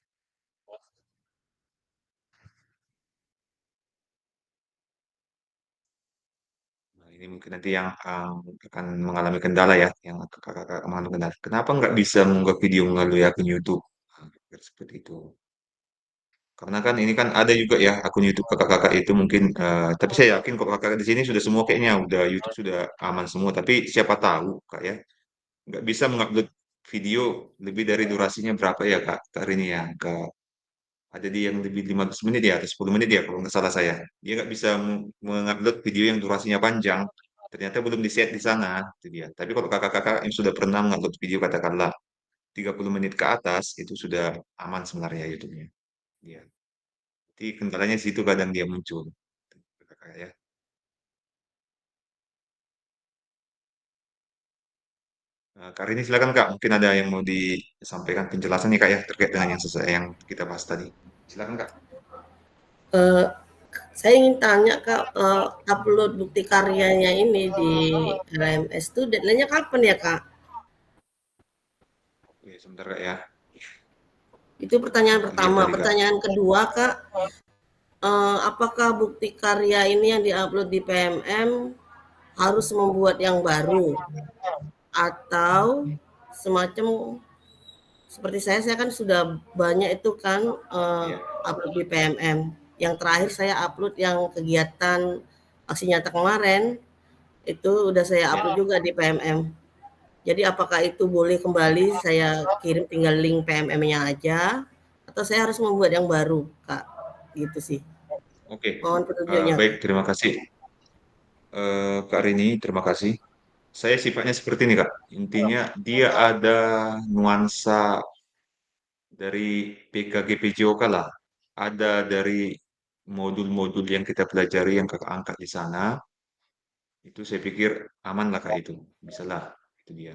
Nah, ini mungkin nanti yang akan mengalami kendala ya, yang kakak-kakak mengalami kendala. Kenapa nggak bisa mengunggah video melalui akun YouTube? Nah, seperti itu. Karena kan ini kan ada juga ya akun YouTube kakak-kakak itu mungkin, tapi saya yakin kok kakak di sini sudah semua kayaknya udah YouTube sudah aman semua. Tapi siapa tahu Kak ya, nggak bisa mengupload video lebih dari durasinya berapa ya Kak Rini ya? Ada di yang lebih 15 menit ya atau 10 menit ya kalau nggak salah saya. Dia nggak bisa mengupload video yang durasinya panjang. Ternyata belum di-set di sana, itu dia. Tapi kalau kakak-kakak yang sudah pernah mengupload video katakanlah 30 menit ke atas, itu sudah aman sebenarnya YouTube-nya. Iya. Jadi kendalanya di situ kadang dia muncul. Kakak ya. Kak Rini silakan Kak, mungkin ada yang mau disampaikan penjelasan nih Kak ya terkait dengan yang kita bahas tadi. Silakan Kak. Eh, saya ingin tanya Kak, upload bukti karyanya ini di LMS itu deadline-nya kapan ya Kak? Oke, sebentar Kak ya. Itu pertanyaan Lihat pertama. tadi, Kak. Pertanyaan kedua, Kak, apakah bukti karya ini yang diupload di PMM harus membuat yang baru atau semacam seperti saya kan sudah banyak itu kan Iya. upload di PMM. Yang terakhir saya upload yang kegiatan aksi nyata kemarin itu udah saya upload Iya. juga di PMM. Jadi apakah itu boleh kembali saya kirim tinggal link PMM-nya aja atau saya harus membuat yang baru, Kak? Gitu sih. Oke. Mohon petunjuknya, Kak. Baik, terima kasih. Kak Rini, terima kasih. Saya sifatnya seperti ini, Kak. Intinya dia ada nuansa dari PKGPJOK lah. Ada dari modul-modul yang kita pelajari yang Kakak angkat di sana. Itu saya pikir aman lah, Kak, itu. Bisa lah, itu dia.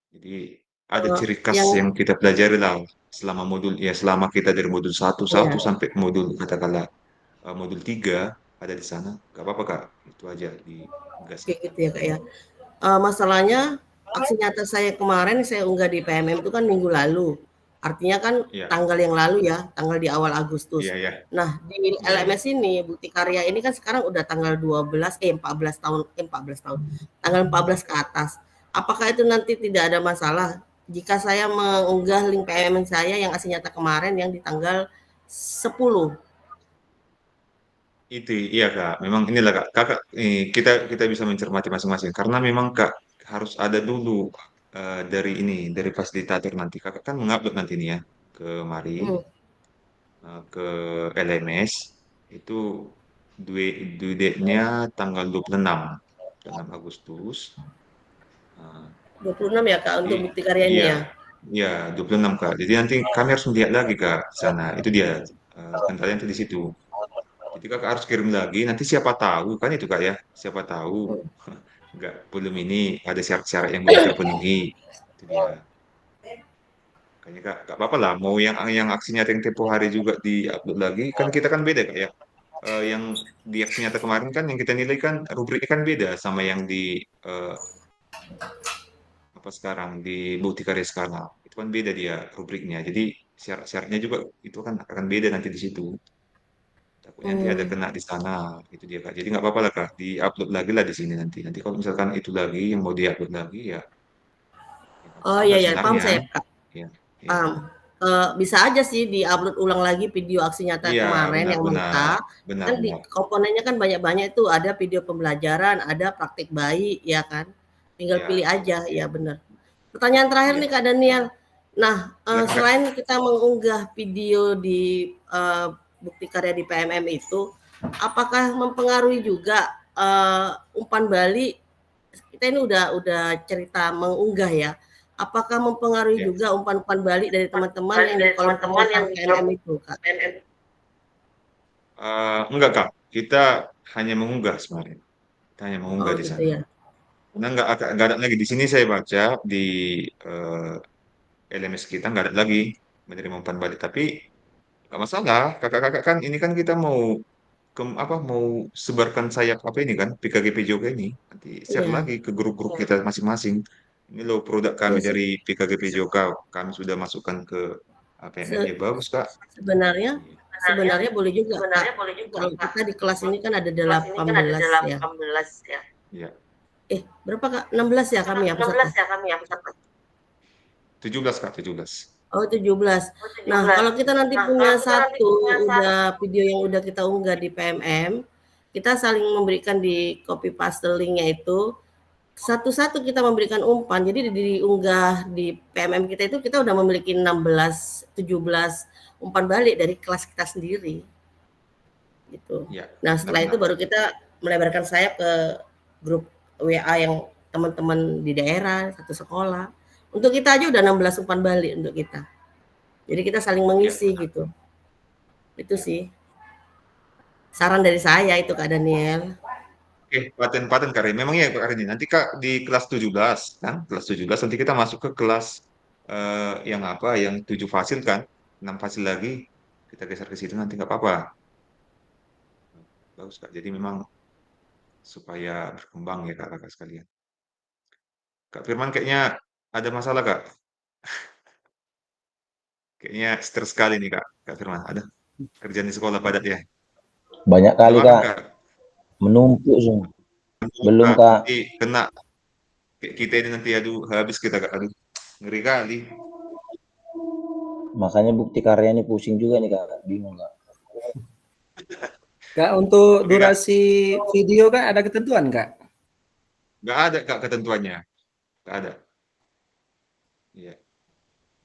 Jadi ada ciri khas Yang yang kita pelajari lah selama modul, ya selama kita dari modul 1 ya, sampai modul katakanlah modul 3 ada di sana. Gak apa-apa, Kak. Itu aja oke digaskan. gitu ya, Kak ya. Masalahnya aksi nyata saya kemarin saya unggah di PMM itu kan minggu lalu. Artinya kan Iya, tanggal yang lalu ya, tanggal di awal Agustus. iya, iya, Nah, di iya, iya. LMS ini bukti karya ini kan sekarang udah tanggal 14 tahun 14 tahun. Tanggal 14 ke atas. Apakah itu nanti tidak ada masalah jika saya mengunggah link PMM saya yang aksi nyata kemarin yang di tanggal 10? Itu iya, Kak. Memang inilah, Kak. Kakak kita kita bisa mencermati masing-masing karena memang, Kak, harus ada dulu dari ini, dari fasilitator nanti. Kakak kan mengupload nanti nih ya kemari Hmm. ke LMS itu due date-nya tanggal 26 Agustus. Nah, 26 ya, Kak, untuk jadi bukti karya ini iya, ya. iya 26, Kak. Jadi nanti kami harus melihat lagi, Kak, di sana. Itu dia kendalanya itu di situ. Jadi kakak harus kirim lagi. Nanti siapa tahu kan itu, Kak, ya. Siapa tahu Hmm. nggak belum ini ada syarat-syarat yang belum terpenuhi. Itu dia. Kayaknya Kak, nggak apa-apa lah. Mau yang aksi nyata yang tempo hari juga di-upload lagi. Kan kita kan beda, Kak, ya. Yang di aksi nyata kemarin kan yang kita nilai kan rubriknya kan beda sama yang di apa sekarang di bukti karya sekarang. Itu kan beda dia rubriknya. Jadi syarat-syaratnya juga itu kan akan beda nanti di situ. Takutnya nanti ada Hmm. kena di sana, itu dia, Kak. Jadi nggak apa-apa lah, Kak, di-upload lagi lah di sini nanti. Nanti kalau misalkan itu lagi yang mau di-upload lagi ya, ya nggak Oh masalah iya ya, paham sebenarnya. saya, Kak. Ya, ya. Paham. Bisa aja sih di-upload ulang lagi video aksi nyata Iya, kemarin yang benar-benar, mentah. Kan di benar-benar. komponennya kan banyak-banyak itu, ada video pembelajaran, ada praktik bayi, ya kan? Tinggal pilih Ya, aja, ya benar. Pertanyaan terakhir nih iya. Kak Daniel. Nah, Silakan, Kak. selain kita mengunggah video di bukti karya di PMM itu, apakah mempengaruhi juga umpan balik? Kita ini udah cerita mengunggah ya. Apakah mempengaruhi Ya. juga umpan-umpan balik dari teman-teman yang di kolom komentar PMM itu, Kak? Enggak, Kak. Kita hanya mengunggah sebenarnya. Kita hanya mengunggah Oh di gitu sana. ya. Karena nggak ada lagi di sini saya baca di eh, LMS kita nggak ada lagi menerima umpan balik. Tapi nggak masalah, kakak-kakak kan ini kan kita mau apa mau sebarkan sayap apa ini kan PKGP Joga ini nanti share Iya. lagi ke grup-grup kita masing-masing. Ini loh produk kami Se- dari PKGP Joga, kami sudah masukkan ke APMM ya se- bagus, Kak. sebenarnya Iya. sebenarnya boleh juga, Kak. Kalau kita di kelas ini kan ada 18 ya. Iya. Berapa, Kak? 16 ya kami ya peserta. 17, Kak, 17. Oh, 17. Nah, kalau kita nanti punya udah video yang udah kita unggah di PMM, kita saling memberikan di copy paste linknya itu, satu-satu kita memberikan umpan. Jadi diunggah di PMM kita itu kita udah memiliki 16, 17 umpan balik dari kelas kita sendiri. Gitu. Iya, Nah, setelah itu benar-benar. baru kita melebarkan sayap ke grup WA yang teman-teman di daerah, satu sekolah. Untuk kita aja udah 16 umpan balik untuk kita. Jadi kita saling Iya, mengisi gitu. Itu sih. Saran dari saya itu Kak Daniel. oke, paten-paten Kak Rini. Memang ya Kak Rini. Nanti Kak di kelas 17 kan, kelas 17 nanti kita masuk ke kelas yang apa? Yang 7 fasil kan, 6 fasil lagi kita geser ke situ nanti nggak apa-apa. Bagus, Kak. Jadi memang supaya berkembang ya kakak-kakak sekalian. Kak Firman kayaknya ada masalah, Kak. Kayaknya stres sekali nih Kak Firman. Ada kerjaan di sekolah padat ya. Banyak kali Udah makan Kak, Kak? menumpuk semua. Belum Kak, Kak. nanti kena kayak kita ini nanti aduh habis kita Kak. Aduh, ngeri kali. Makanya bukti karya ini pusing juga nih Kak, bingung Kak. Kak, untuk Oke, Kak. durasi video Kak ada ketentuan Kak? Nggak ada Kak ketentuannya. Nggak ada. Iya.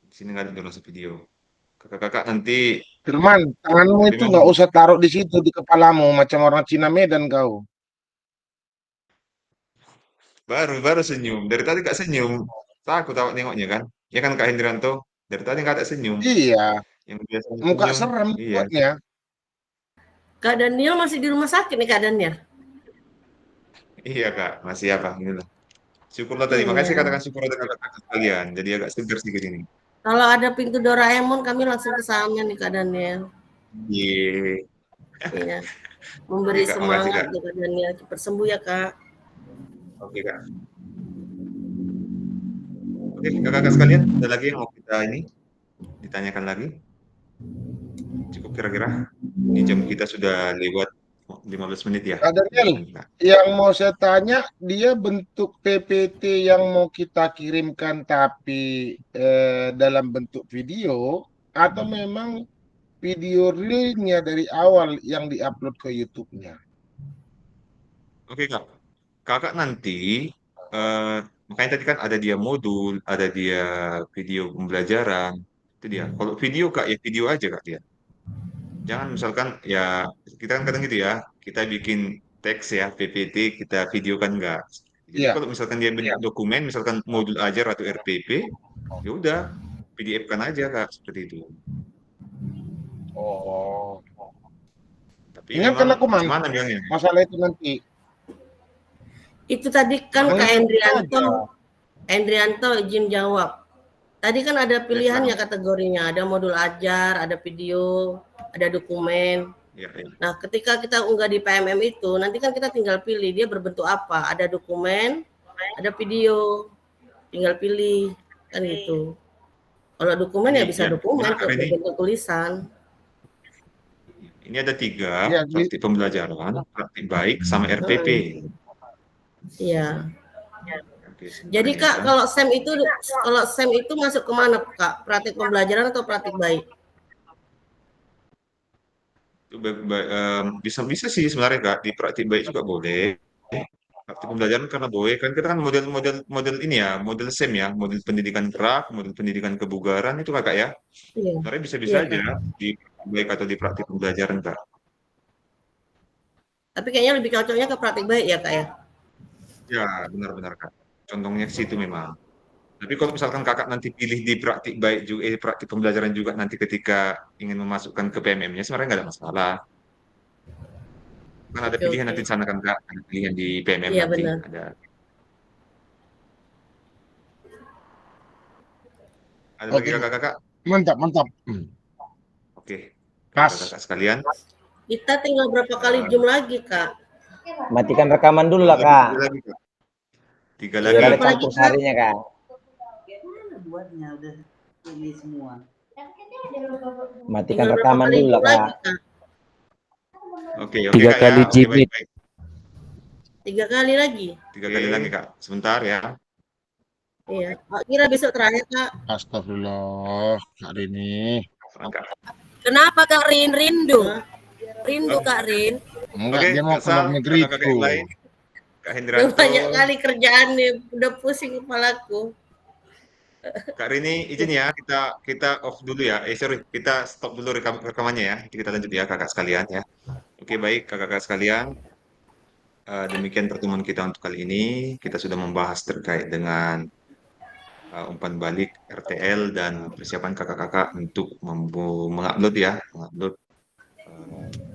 Di sini nggak ada durasi video. Kakak-kakak nanti Firman, tanganmu itu memang nggak usah taruh di situ di kepalamu macam orang Cina Medan kau. baru senyum. Dari tadi Kak senyum. Takut awak nengoknya kan. Ya kan Kak Hendrianto? Dari tadi nggak ada senyum. Iya, Yang biasanya muka senyum. serem Iya. buatnya. Kak Daniel masih di rumah sakit nih Kak Daniel. Iya Kak, masih apa? Inilah. Syukurlah tadi. Makanya saya Iya. katakan syukur dengan kakak sekalian. Jadi agak segar sedikit ini. Kalau ada pintu Doraemon kami langsung ke sana nih Kak Daniel. Iya. Iya. Memberi Oke, Kak, makasih, semangat Kak. untuk Kak Daniel cepat sembuh ya Kak. Oke Kak. Oke, kakak-kakak sekalian, ada lagi yang mau kita ini ditanyakan lagi? Cukup kira-kira? Ini jam kita sudah lewat 15 menit ya. Kak Daniel, 15 menit, Kak. yang mau saya tanya, dia bentuk PPT yang mau kita kirimkan tapi dalam bentuk video atau memang video realnya dari awal yang diupload ke YouTube-nya? Oke Kak. Kakak nanti makanya tadi kan ada dia modul, ada dia video pembelajaran. Itu dia. Kalau video Kak, ya video aja Kak dia. Jangan misalkan ya kita kan kadang gitu ya, kita bikin teks ya PPT, kita videokan enggak. Jadi Iya. kalau misalkan dia bentuk dokumen, misalkan modul ajar atau RPP, ya udah PDF kan aja Kak seperti itu. Oh. Tapi Ingatkan memang aku man, gimana bilangnya? masalah itu nanti. Itu tadi kan Kak Mengingatkan Hendrianto izin jawab. Tadi kan ada pilihannya kategorinya, ada modul ajar, ada video, ada dokumen. Ya, ya. Nah, ketika kita unggah di PMM itu, nanti kan kita tinggal pilih dia berbentuk apa. Ada dokumen, ada video. Tinggal pilih, kan gitu. Kalau dokumen ya bisa Ya, dokumen, benar, kalau ini. berbentuk tulisan. Ini ada 3, Ya, praktik pembelajaran, praktik baik, sama RPP. Iya. Oke, Jadi sebentar Kak, kalau SEM itu masuk kemana Kak? Praktik pembelajaran atau praktik baik? Itu bisa sih sebenarnya Kak, di praktik baik juga boleh. Praktik pembelajaran karena boleh kan kita kan model ini ya, model SEM ya, model pendidikan gerak, model pendidikan kebugaran itu Kakak ya. Iya. Sebenarnya bisa-bisa Iya, aja di praktik baik atau di praktik pembelajaran Kak. Tapi kayaknya lebih cocoknya ke praktik baik ya Kak ya? Ya, benar-benar Kak. Contohnya ke situ memang. Tapi kalau misalkan Kakak nanti pilih di praktik baik juga, praktik pembelajaran juga nanti ketika ingin memasukkan ke PMM-nya sebenarnya nggak ada masalah. Kan ada Oke, pilihan oke. nanti di sana kan Kak, ada pilihan di PMM Iya, nanti benar. ada. Ada lagi Oke. kakak-kakak? Mantap, mantap. Oke, Pas. kakak-kakak sekalian. Kita tinggal berapa kali Zoom lagi Kak? Matikan rekaman dulu lah Kak. 3 lagi Kak. 3 Biar lagi. ada campur sarinya Kak. Buatnya udah ini semua. Matikan Tinggal berapa rekaman kali dulu lah Zoom lagi Kak. Kak? Oke, 3 Kak kali ya. Oke, jimit. baik. 3 kali lagi? 3 kali lagi Kak. Sebentar ya. Iya. Kira besok terakhir Kak. Astagfirullah, Kak Rini. Kak. Kenapa Kak Rin? Rindu? Rindu Kak Rin? Enggak, Oke, dia mau Kak Sal, keluar negeri kakak-kakak yang tuh. lain. Kak Udah Hendranto, banyak kali kerjaan nih, udah pusing kepalaku. Kak Rini, izin ya kita off dulu ya. Sorry, kita stop dulu rekamannya ya. Kita lanjut ya kakak sekalian ya. Oke, baik kakak-kakak sekalian. Demikian pertemuan kita untuk kali ini. Kita sudah membahas terkait dengan umpan balik RTL dan persiapan kakak-kakak untuk mengupload ya, mengupload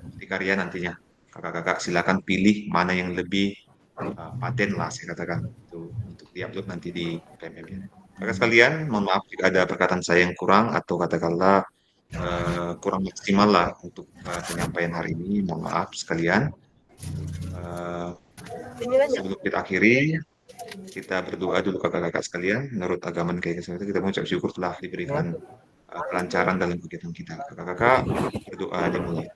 bukti karya nantinya. Kakak-kakak silakan pilih mana yang lebih paten lah saya katakan untuk diupload nanti di PMM ya. Kakak sekalian, mohon maaf jika ada perkataan saya yang kurang atau katakanlah kurang maksimal lah untuk penyampaian hari ini. Mohon maaf sekalian. Sebelum kita akhiri, kita berdoa dulu kakak-kakak sekalian. Menurut agama kita mengucap syukur telah diberikan kelancaran dalam kegiatan kita. Kakak-kakak berdoa aja mulai.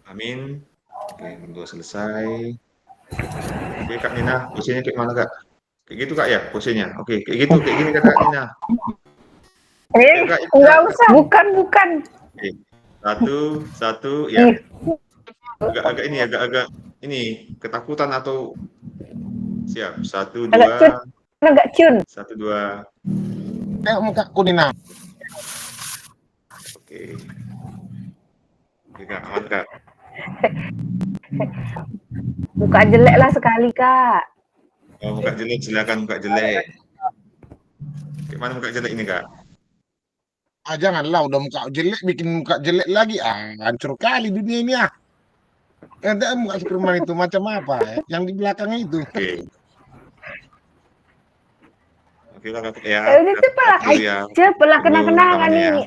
Amin. Oke, berdoa selesai. Oke, Kak Nina, posisinya kayak mana, Kak? Kayak gitu, Kak, ya, posisinya? Oke, kayak gitu, kayak gini, Kak Nina. Oke, Kak, Enggak usah, bukan. Oke, satu, ya. Agak ini, ketakutan atau siap? 1, 2, Agak cun. 1, 2. Mukaku Nina. Oke. Oke, Kak, aman, Kak. Muka jelek lah sekali, Kak. Oh, muka jelek, silakan muka jelek. Gimana muka jelek ini, Kak? Janganlah, udah muka jelek, bikin muka jelek lagi. Hancur kali dunia ini ah. Ada muka Superman itu macam apa ya? Yang di belakangnya itu. Oke. Oke lah, Kak, ya. Udah cepat lah, Ya. cepat lah Dulu kenang-kenangan namanya ya. ini.